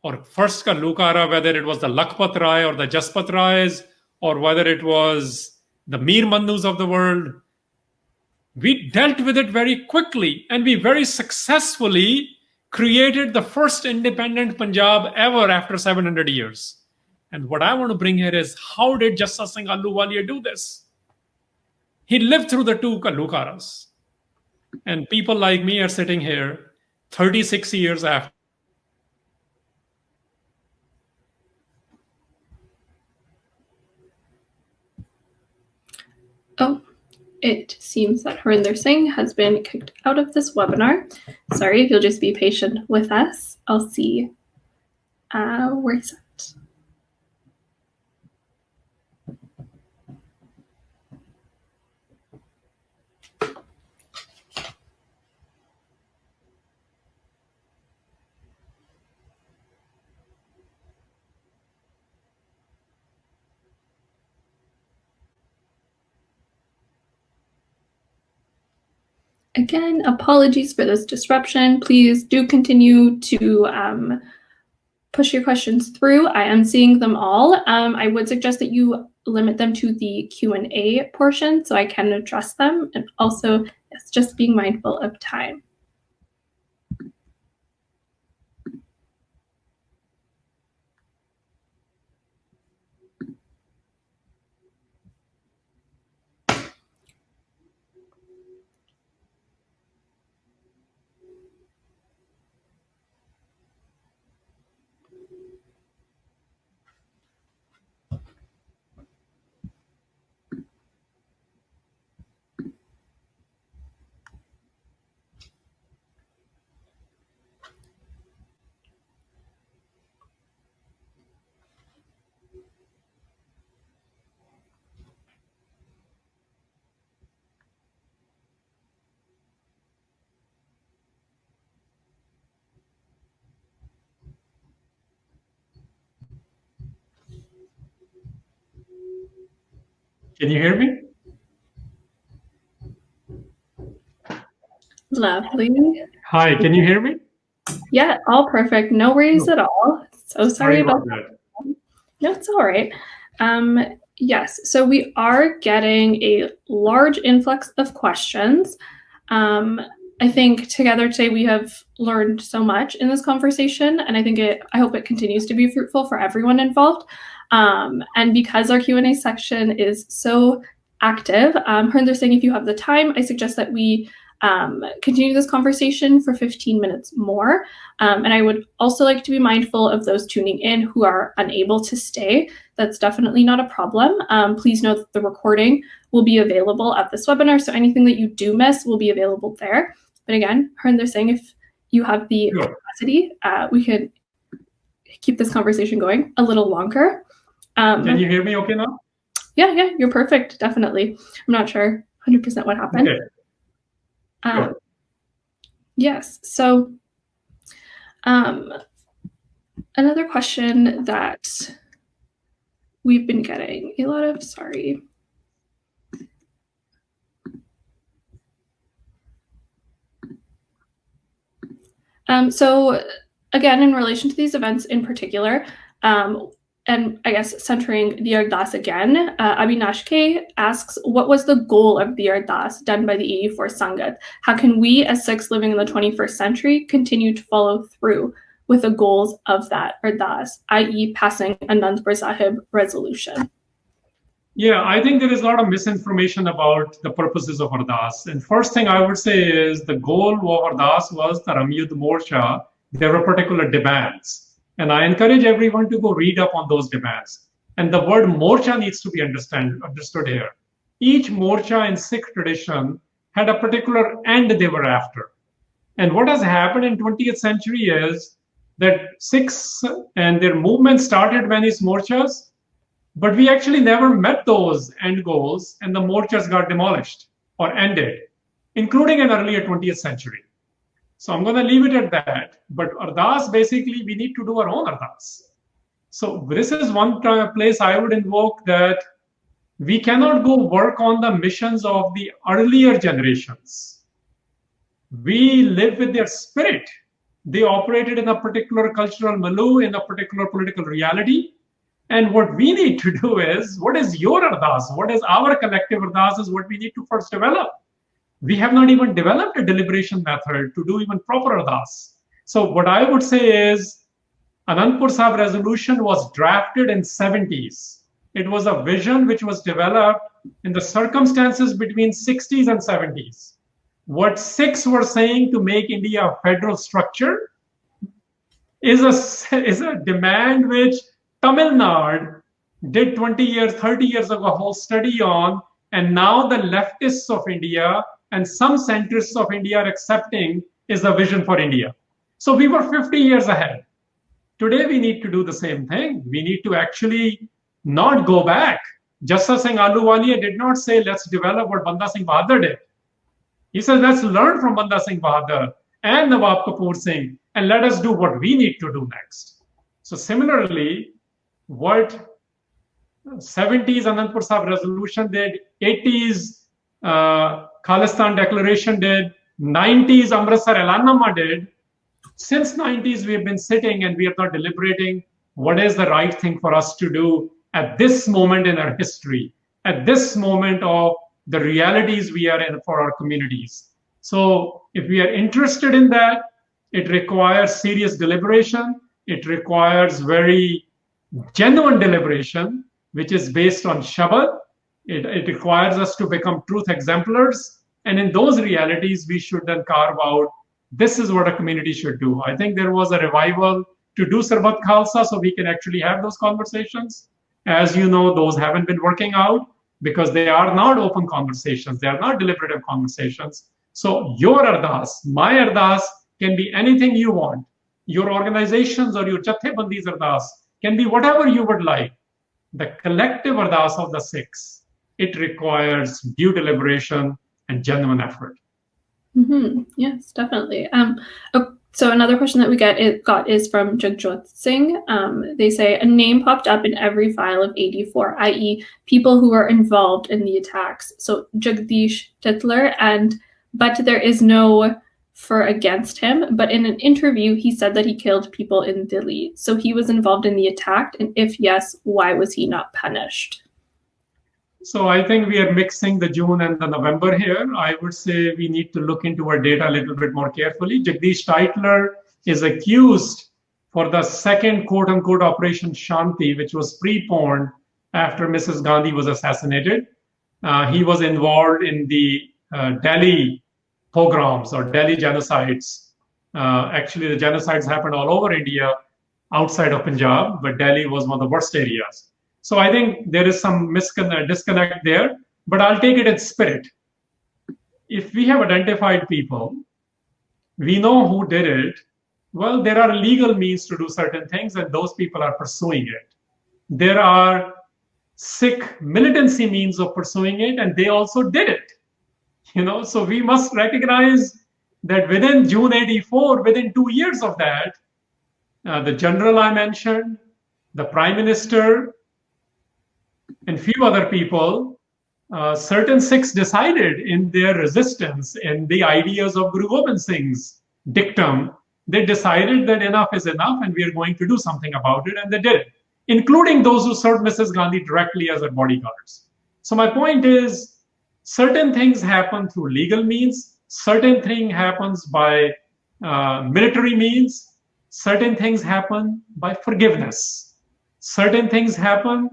B: or first Ghallughara, whether it was the Lakhpat Rai or the Jaspat Rais, or whether it was the Mir Mannus of the world, we dealt with it very quickly, and we very successfully created the first independent Punjab ever after 700 years. And what I want to bring here is, how did Jassa Singh Ahluwalia do this? He lived through the two Ghalugharas. And people like me are sitting here 36 years after.
A: Oh, it seems that Harinder Singh has been kicked out of this webinar. Sorry, if you'll just be patient with us. I'll see where he's at. Again, apologies for this disruption. Please do continue to push your questions through. I am seeing them all. I would suggest that you limit them to the Q&A portion so I can address them, and also yes, just being mindful of time.
B: Can you hear me?
A: Lovely.
B: Hi, can you hear me?
A: Yeah, all perfect. No worries at all. So sorry about that. No, it's all right. Yes, so we are getting a large influx of questions. I think together today we have learned so much in this conversation, and I hope it continues to be fruitful for everyone involved. And because our Q&A section is so active, Harinder Singh, if you have the time, I suggest that we continue this conversation for 15 minutes more. And I would also like to be mindful of those tuning in who are unable to stay. That's definitely not a problem. Please note that the recording will be available at this webinar, so anything that you do miss will be available there. But again, Harinder Singh, if you have the capacity, we could keep this conversation going a little longer.
B: Can you hear me okay now?
A: Yeah, you're perfect, definitely. I'm not sure 100% what happened.
B: Okay.
A: Yes, so another question that we've been getting a lot of, sorry. So again, in relation to these events in particular, and I guess centering the ardas again, Abhinash K asks, what was the goal of the ardas done by the 84 Sangat? How can we as Sikhs living in the 21st century continue to follow through with the goals of that ardas, i.e. passing Anandpur Sahib resolution?
B: Yeah, I think there is a lot of misinformation about the purposes of ardas. And first thing I would say is the goal of ardas was the Ramyud Morcha. There were particular demands. And I encourage everyone to go read up on those demands. And the word morcha needs to be understood here. Each morcha in Sikh tradition had a particular end they were after. And what has happened in 20th century is that Sikhs and their movement started many morchas, but we actually never met those end goals, and the morchas got demolished or ended, including in earlier 20th century. So I'm going to leave it at that. But ardas, basically, we need to do our own ardas. So this is one place I would invoke that we cannot go work on the missions of the earlier generations. We live with their spirit. They operated in a particular cultural milieu, in a particular political reality. And what we need to do is, what is your ardas? What is our collective ardas is what we need to first develop. We have not even developed a deliberation method to do even proper ardas. So what I would say is, Anandpur Sahib resolution was drafted in 70s. It was a vision which was developed in the circumstances between 60s and 70s. What Sikhs were saying to make India a federal structure is a demand which Tamil Nadu did 20 years, 30 years ago, a whole study on and now the leftists of India and some centrists of India are accepting is the vision for India. So we were 50 years ahead. Today we need to do the same thing. We need to actually not go back. Justice Singh Ahluwalia did not say, let's develop what Banda Singh Bahadur did. He said, let's learn from Banda Singh Bahadur and Nawab Kapoor Singh, and let us do what we need to do next. So similarly, what 70s Anandpur Sahib resolution did, 80s Khalistan declaration did, 90s Amritsar Elanama did, since 90s we have been sitting and we are not deliberating what is the right thing for us to do at this moment in our history, at this moment of the realities we are in for our communities. So if we are interested in that, it requires serious deliberation. It requires very genuine deliberation, which is based on Shabad. It requires us to become truth exemplars. And in those realities, we should then carve out, this is what a community should do. I think there was a revival to do Sarbat Khalsa so we can actually have those conversations. As you know, those haven't been working out because they are not open conversations. They are not deliberative conversations. So your ardas, my ardas can be anything you want. Your organizations or your Jathebandis ardas can be whatever you would like. The collective ardas of the Sikhs, it requires due deliberation and genuine effort.
A: Mm-hmm. Yes, definitely. So another question that we got is from Jagjot Singh. They say a name popped up in every file of 84, i.e. people who were involved in the attacks. So Jagdish Titler, but there is no for against him. But in an interview, he said that he killed people in Delhi. So he was involved in the attack. And if yes, why was he not punished?
B: So I think we are mixing the June and the November here. I would say we need to look into our data a little bit more carefully. Jagdish Titler is accused for the second quote-unquote Operation Shanti, which was preponed after Mrs. Gandhi was assassinated. He was involved in the Delhi pogroms or Delhi genocides. Actually, the genocides happened all over India outside of Punjab, but Delhi was one of the worst areas. So I think there is some disconnect there, but I'll take it in spirit. If we have identified people, we know who did it, well, there are legal means to do certain things and those people are pursuing it. There are Sikh militancy means of pursuing it and they also did it. So we must recognize that within June 84, within 2 years of that, the general I mentioned, the prime minister, and few other people, certain Sikhs decided in their resistance and the ideas of Guru Gobind Singh's dictum, they decided that enough is enough and we are going to do something about it, and they did, including those who served Mrs. Gandhi directly as their bodyguards. So my point is, certain things happen through legal means, certain thing happens by military means, certain things happen by forgiveness, certain things happen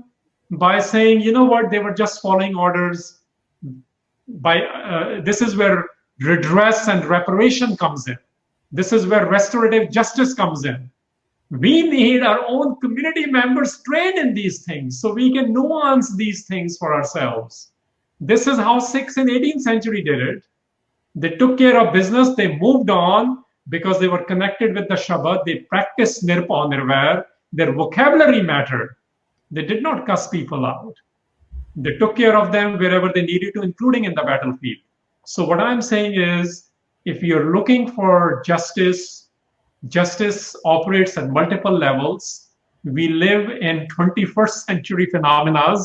B: by saying, you know what, they were just following orders. This is where redress and reparation comes in. This is where restorative justice comes in. We need our own community members trained in these things so we can nuance these things for ourselves. This is how Sikhs in 18th century did it. They took care of business, they moved on because they were connected with the Shabad, they practiced Nirpa Nirvair, their vocabulary mattered. They did not cuss people out. They took care of them wherever they needed to, including in the battlefield. So what I'm saying is, if you're looking for justice, justice operates at multiple levels. We live in 21st century phenomena.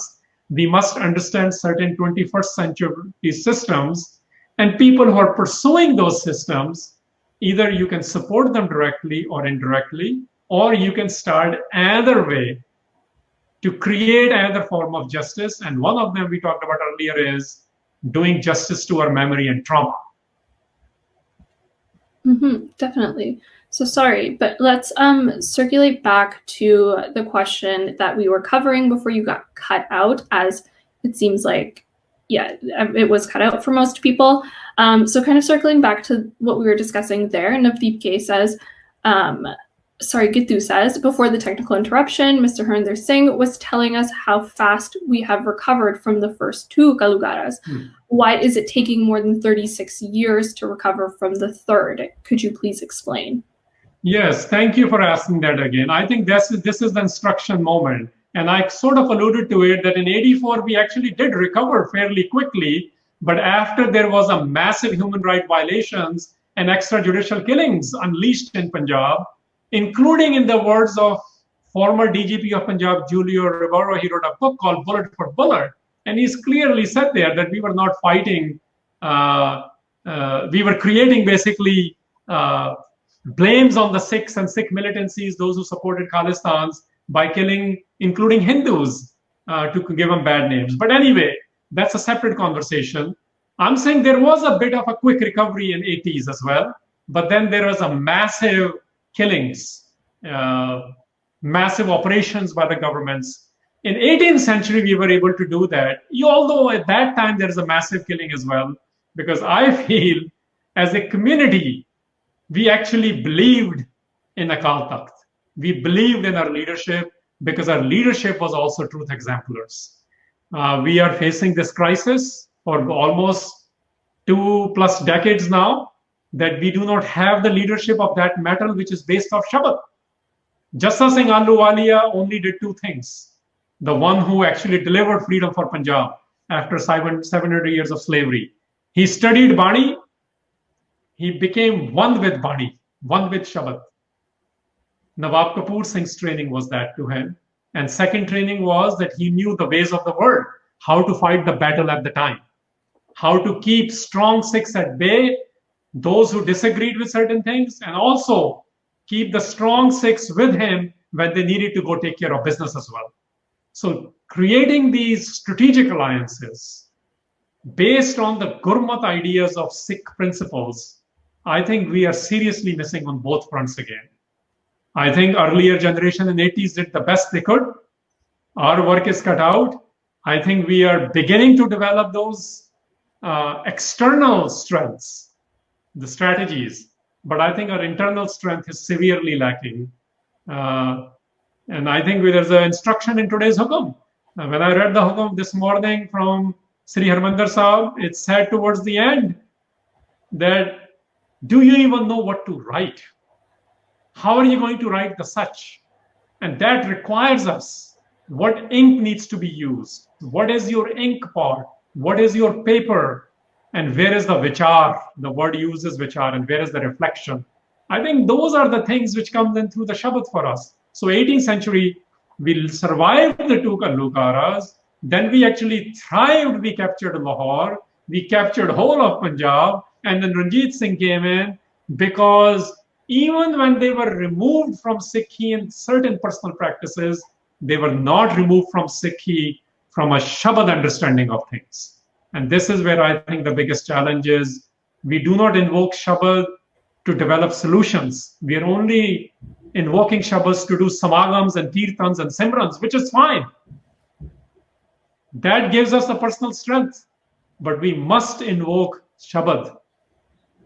B: We must understand certain 21st century systems, and people who are pursuing those systems, either you can support them directly or indirectly, or you can start another way to create another form of justice. And one of them we talked about earlier is doing justice to our memory and trauma.
A: Definitely. So sorry, but let's circulate back to the question that we were covering before you got cut out, as it seems like, yeah, it was cut out for most people. So kind of circling back to what we were discussing there, Navdeep K says, Gitu says, before the technical interruption, Mr. Harinder Singh was telling us how fast we have recovered from the first two Ghalugharas. Why is it taking more than 36 years to recover from the third? Could you please explain?
B: Yes, thank you for asking that again. I think this is the instruction moment. And I sort of alluded to it that in 84, we actually did recover fairly quickly. But after there was a massive human rights violations and extrajudicial killings unleashed in Punjab, including in the words of former DGP of Punjab, Julio Ribeiro, he wrote a book called Bullet for Bullet. And he's clearly said there that we were not fighting, we were creating basically blames on the Sikhs and Sikh militancies, those who supported Khalistan, by killing, including Hindus, to give them bad names. But anyway, that's a separate conversation. I'm saying there was a bit of a quick recovery in 80s as well, but then there was a massive killings, massive operations by the governments. In 18th century, we were able to do that, although at that time there is a massive killing as well, because I feel as a community, we actually believed in Akal Takht. We believed in our leadership because our leadership was also truth exemplars. We are facing this crisis for almost 2+ decades now, that we do not have the leadership of that metal which is based off Shabad. Jassa Singh Ahluwalia only did two things. The one who actually delivered freedom for Punjab after 700 years of slavery. He studied Bani. He became one with Bani, one with Shabad. Nawab Kapoor Singh's training was that to him. And second training was that he knew the ways of the world, how to fight the battle at the time, how to keep strong Sikhs at bay, those who disagreed with certain things, and also keep the strong Sikhs with him when they needed to go take care of business as well. So creating these strategic alliances based on the Gurmat ideas of Sikh principles, I think we are seriously missing on both fronts again. I think earlier generation in 80s did the best they could. Our work is cut out. I think we are beginning to develop those external strengths, the strategies, but I think our internal strength is severely lacking. And I think there's an instruction in today's hukum. When I read the hukum this morning from Sri Harimandar Sahib, it said towards the end that, do you even know what to write? How are you going to write the such? And that requires us. What ink needs to be used? What is your ink pot? What is your paper? And where is the vichar? The word uses vichar, and where is the reflection? I think those are the things which come then through the Shabad for us. So 18th century, we survived the two Ghalugharas. Then we actually thrived. We captured Lahore. We captured whole of Punjab. And then Ranjit Singh came in because even when they were removed from Sikhi in certain personal practices, they were not removed from Sikhi from a Shabad understanding of things. And this is where I think the biggest challenge is. We do not invoke Shabad to develop solutions. We are only invoking Shabads to do samagams and kirtans and simrans, which is fine. That gives us a personal strength. But we must invoke Shabad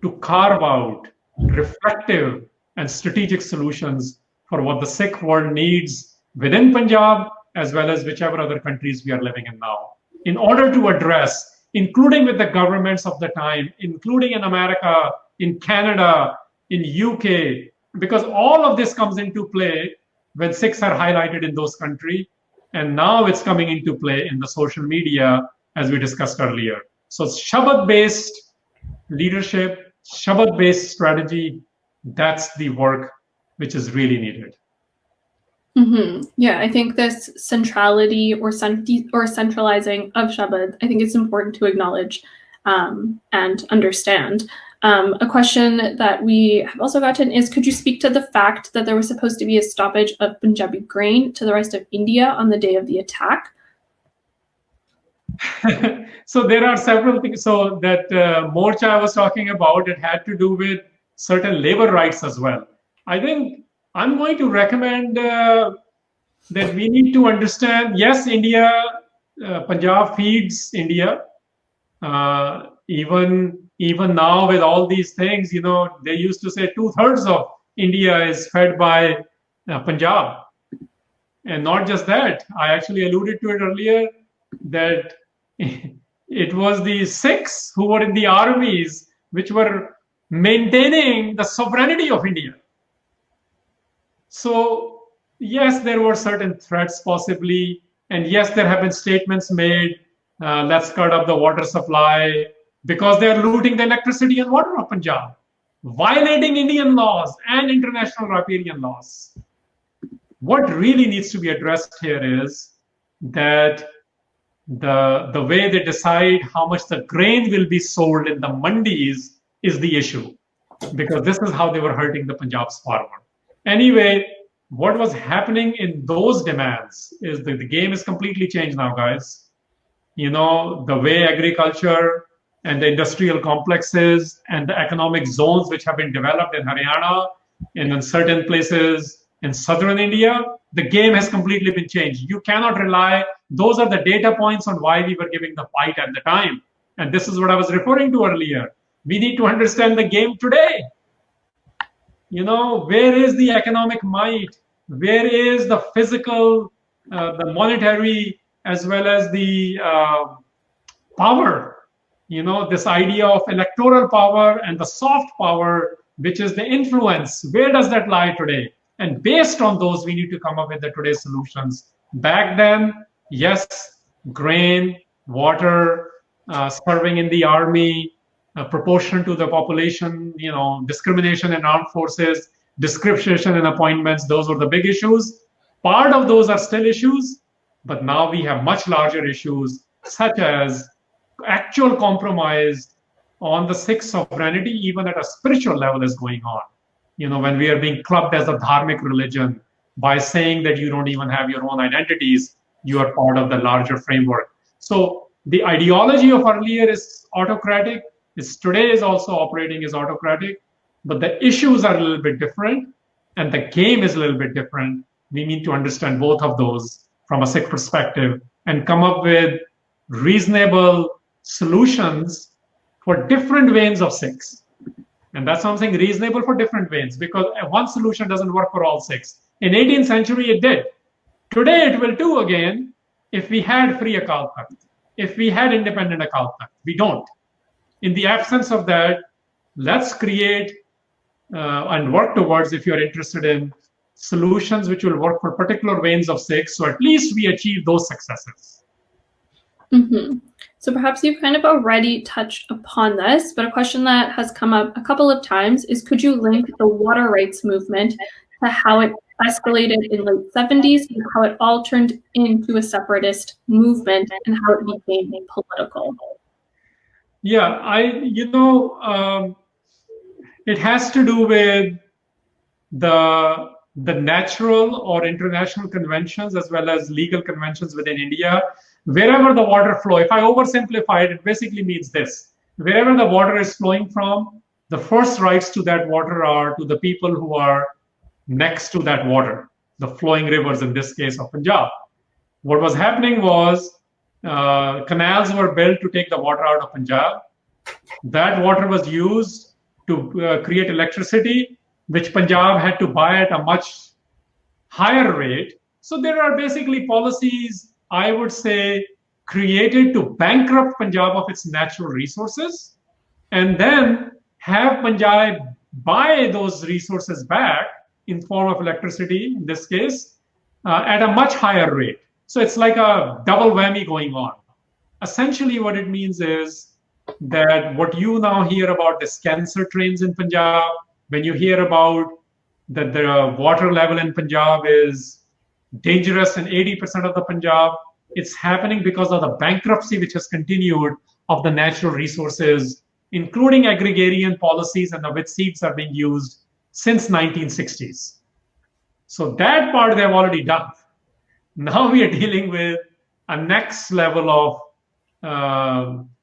B: to carve out reflective and strategic solutions for what the Sikh world needs within Punjab, as well as whichever other countries we are living in now, in order to address, including with the governments of the time, including in America, in Canada, in UK, because all of this comes into play when Sikhs are highlighted in those countries, and now it's coming into play in the social media, as we discussed earlier. So Shabad-based leadership, Shabad-based strategy, that's the work which is really needed.
A: Yeah, I think this centrality or centralizing of Shabad, I think it's important to acknowledge and understand. A question that we have also gotten is, could you speak to the fact that there was supposed to be a stoppage of Punjabi grain to the rest of India on the day of the attack?
B: So there are several things. So that Morcha I was talking about, it had to do with certain labor rights as well. I think I'm going to recommend that we need to understand, yes, India, Punjab feeds India. Even now with all these things, they used to say 2/3 of India is fed by Punjab. And not just that, I actually alluded to it earlier that it was the Sikhs who were in the armies which were maintaining the sovereignty of India. So, yes, there were certain threats possibly. And yes, there have been statements made, let's cut off the water supply because they are looting the electricity and water of Punjab, violating Indian laws and international riparian laws. What really needs to be addressed here is that the way they decide how much the grain will be sold in the mandis is the issue, because this is how they were hurting the Punjab's farmer. Anyway, what was happening in those demands is that the game is completely changed now, guys. You know, the way agriculture and the industrial complexes and the economic zones which have been developed in Haryana and in certain places in southern India, the game has completely been changed. You cannot rely, those are the data points on why we were giving the fight at the time. And this is what I was referring to earlier. We need to understand the game today. You know, where is the economic might? Where is the physical, the monetary, as well as the power? You know, this idea of electoral power and the soft power, which is the influence. Where does that lie today? And based on those, we need to come up with the today's solutions. Back then, yes, grain, water, serving in the army, proportion to the population, you know, discrimination in armed forces, discrimination in appointments, those were the big issues. Part of those are still issues, but now we have much larger issues, such as actual compromise on the Sikh sovereignty, even at a spiritual level, is going on. You know, when we are being clubbed as a dharmic religion by saying that you don't even have your own identities, you are part of the larger framework. So the ideology of earlier is autocratic, today is also operating as autocratic, but the issues are a little bit different and the game is a little bit different. We need to understand both of those from a Sikh perspective and come up with reasonable solutions for different veins of Sikhs. And that's something reasonable for different veins, because one solution doesn't work for all Sikhs. In 18th century, it did. Today, it will too again if we had free Akal Takht, if we had independent Akal Takht. We don't. In the absence of that, let's create and work towards, if you're interested in, solutions which will work for particular veins of Sikhs, so at least we achieve those successes.
A: Mm-hmm. So perhaps you've kind of already touched upon this, but a question that has come up a couple of times is, could you link the water rights movement to how it escalated in late 70s and how it all turned into a separatist movement and how it became political?
B: Yeah, it has to do with the natural or international conventions as well as legal conventions within India. Wherever the water flow, if I oversimplify it, it basically means this. Wherever the water is flowing from, the first rights to that water are to the people who are next to that water, the flowing rivers, in this case of Punjab. What was happening was canals were built to take the water out of Punjab. That water was used to create electricity, which Punjab had to buy at a much higher rate. So there are basically policies, I would say, created to bankrupt Punjab of its natural resources and then have Punjab buy those resources back in form of electricity, in this case, at a much higher rate. So it's like a double whammy going on. Essentially, what it means is that what you now hear about this cancer trains in Punjab, when you hear about that the water level in Punjab is dangerous in 80% of the Punjab, it's happening because of the bankruptcy which has continued of the natural resources, including agrarian policies and which seeds are being used since 1960s. So that part they've already done. Now we are dealing with a next level of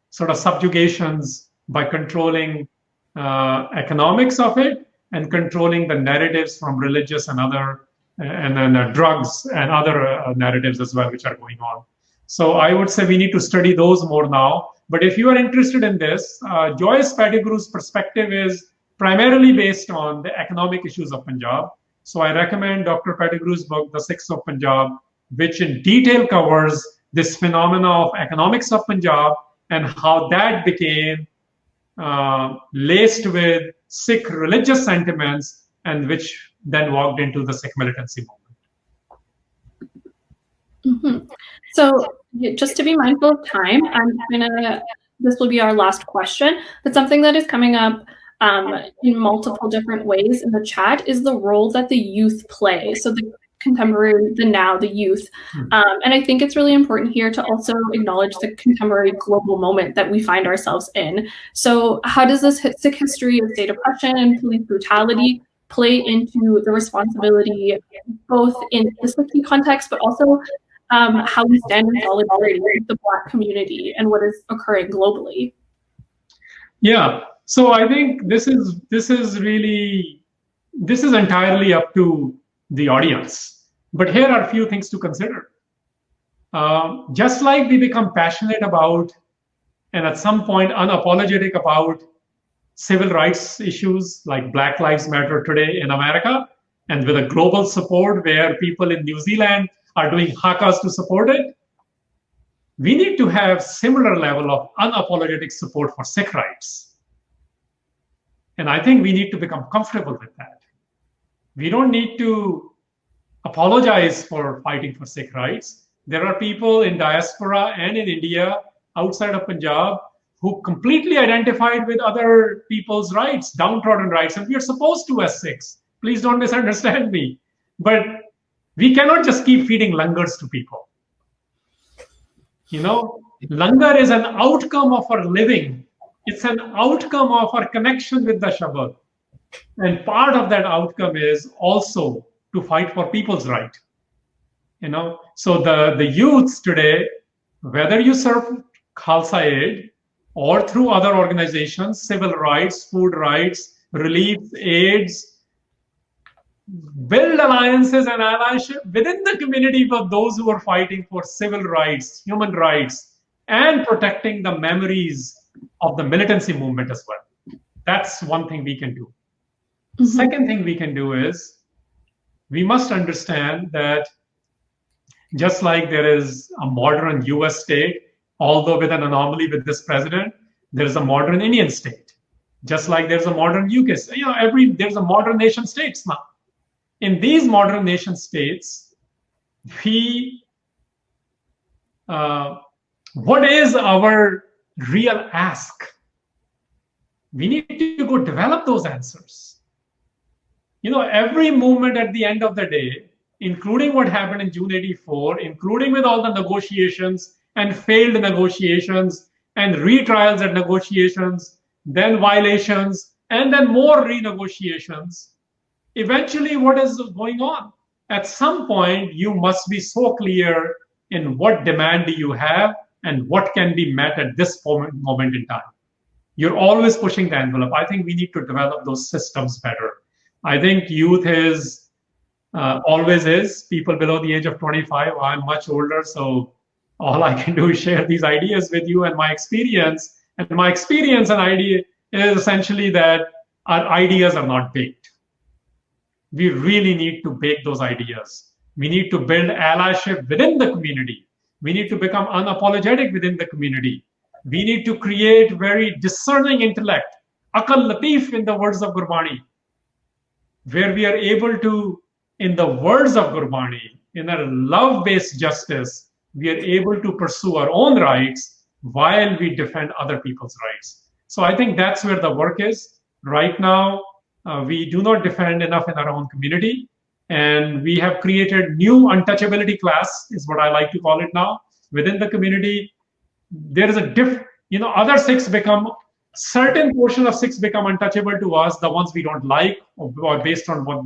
B: sort of subjugations by controlling economics of it and controlling the narratives from religious and other and then drugs and other narratives as well, which are going on. So I would say we need to study those more now. But if you are interested in this, Joyce Pettigrew's perspective is primarily based on the economic issues of Punjab. So I recommend Dr. Pettigrew's book, The Sikhs of Punjab, which in detail covers this phenomena of economics of Punjab and how that became laced with Sikh religious sentiments and which then walked into the Sikh militancy movement.
A: So just to be mindful of time, this will be our last question, but something that is coming up in multiple different ways in the chat is the role that the youth play. So the contemporary, the youth. And I think it's really important here to also acknowledge the contemporary global moment that we find ourselves in. So how does this Sikh history of state oppression and police brutality play into the responsibility, both in the Sikh context, but also how we stand in solidarity with the Black community and what is occurring globally?
B: Yeah, so I think this is entirely up to the audience. But here are a few things to consider. Just like we become passionate about and at some point unapologetic about civil rights issues like Black Lives Matter today in America, and with a global support where people in New Zealand are doing hakas to support it, we need to have similar level of unapologetic support for Sikh rights. And I think we need to become comfortable with that. We don't need to apologize for fighting for Sikh rights. There are people in diaspora and in India outside of Punjab who completely identified with other people's rights, downtrodden rights, and we are supposed to as Sikhs. Please don't misunderstand me. But we cannot just keep feeding langars to people. You know, langar is an outcome of our living. It's an outcome of our connection with the Shabad. And part of that outcome is also to fight for people's right. You know, so the youths today, whether you serve Khalsa Aid or through other organizations, civil rights, food rights, relief, aids, build alliances and allyship within the community for those who are fighting for civil rights, human rights, and protecting the memories of the militancy movement as well. That's one thing we can do. Mm-hmm. Second thing we can do is we must understand that just like there is a modern US state, although with an anomaly with this president, there is a modern Indian state. Just like there's a modern UK state. You know, there's a modern nation states now. In these modern nation states, what is our real ask? We need to go develop those answers. You know, every movement at the end of the day, including what happened in June '84, including with all the negotiations and failed negotiations and retrials and negotiations, then violations, and then more renegotiations, eventually what is going on? At some point, you must be so clear in what demand do you have and what can be met at this moment in time. You're always pushing the envelope. I think we need to develop those systems better. I think youth is always is. People below the age of 25, I'm much older, so all I can do is share these ideas with you and my experience. And my experience and idea is essentially that our ideas are not baked. We really need to bake those ideas. We need to build allyship within the community. We need to become unapologetic within the community. We need to create very discerning intellect, Akal Latif in the words of Gurbani, where we are able to, in the words of Gurbani, in a love-based justice, we are able to pursue our own rights while we defend other people's rights. So I think that's where the work is. Right now, we do not defend enough in our own community. And we have created new untouchability class, is what I like to call it now. Within the community, there is a other Sikhs become, certain portion of Sikhs become untouchable to us, the ones we don't like, or based on what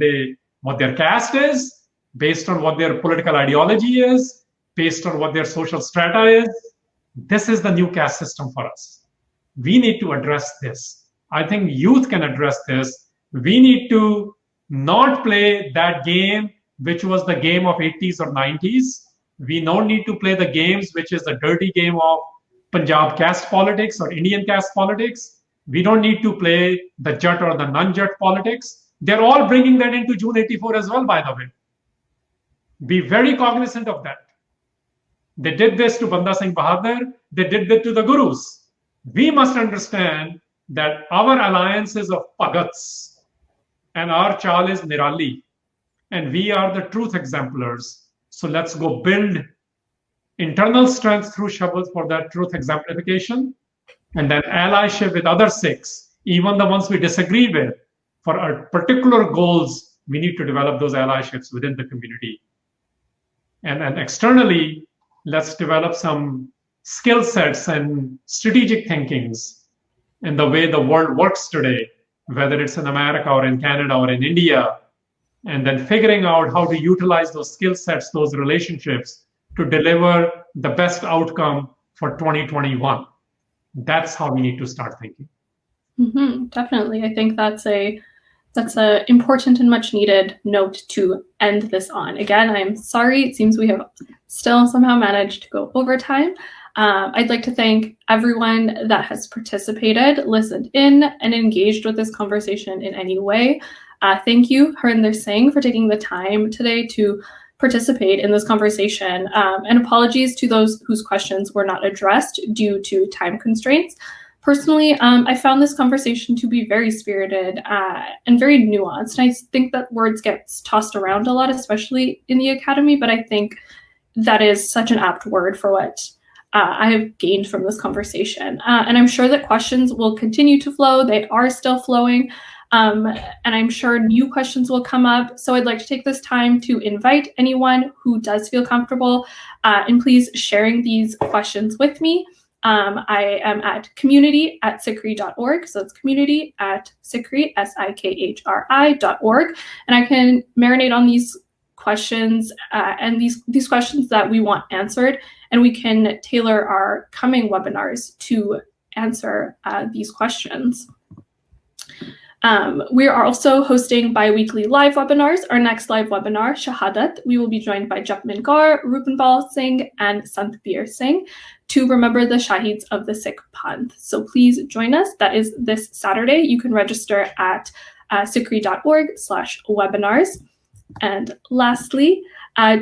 B: their caste is, based on what their political ideology is, based on what their social strata is. This is the new caste system for us. We need to address this. I think youth can address this. We need to not play that game, which was the game of 80s or 90s. We don't need to play the games, which is the dirty game of Punjab caste politics or Indian caste politics. We don't need to play the Jat or the non-Jat politics. They're all bringing that into June 84 as well, by the way. Be very cognizant of that. They did this to Banda Singh Bahadur. They did that to the Gurus. We must understand that our alliance is of Pagats and our chal is Nirali. And we are the truth exemplars. So let's go build internal strength through Shabad for that truth exemplification. And then allyship with other Sikhs, even the ones we disagree with, for our particular goals, we need to develop those allyships within the community. And then externally, let's develop some skill sets and strategic thinkings in the way the world works today, whether it's in America or in Canada or in India, and then figuring out how to utilize those skill sets, those relationships to deliver the best outcome for 2021. That's how we need to start thinking.
A: Definitely. I think that's a important and much needed note to end this on. Again, I'm sorry. It seems we have still somehow managed to go over time. I'd like to thank everyone that has participated, listened in, and engaged with this conversation in any way. Thank you, Harinder Singh, for taking the time today to participate in this conversation. And apologies to those whose questions were not addressed due to time constraints. Personally, I found this conversation to be very spirited and very nuanced. And I think that words get tossed around a lot, especially in the academy, but I think that is such an apt word for what I have gained from this conversation. And I'm sure that questions will continue to flow. They are still flowing. And I'm sure new questions will come up. So I'd like to take this time to invite anyone who does feel comfortable and please sharing these questions with me. I am at community@sikhri.org. So it's community@sikhri, SIKHRI.org. And I can marinate on these questions and these questions that we want answered. And we can tailor our coming webinars to answer these questions. We are also hosting bi-weekly live webinars. Our next live webinar, Shahadat, we will be joined by Japmin Kaur, Rupanpal Singh, and Santbir Singh to remember the Shahids of the Sikh Panth. So please join us. That is this Saturday. You can register at sikhri.org/webinars. And lastly,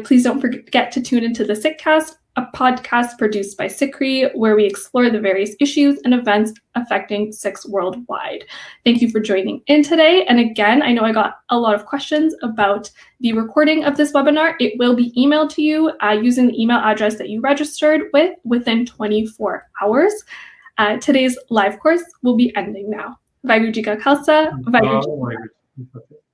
A: please don't forget to tune into the Sikhcast, a podcast produced by Sikhri, where we explore the various issues and events affecting Sikhs worldwide. Thank you for joining in today. And again, I know I got a lot of questions about the recording of this webinar. It will be emailed to you using the email address that you registered with within 24 hours. Today's live course will be ending now. Vaheguru Ji Ka Khalsa, Vaheguru Ji Ki Fateh.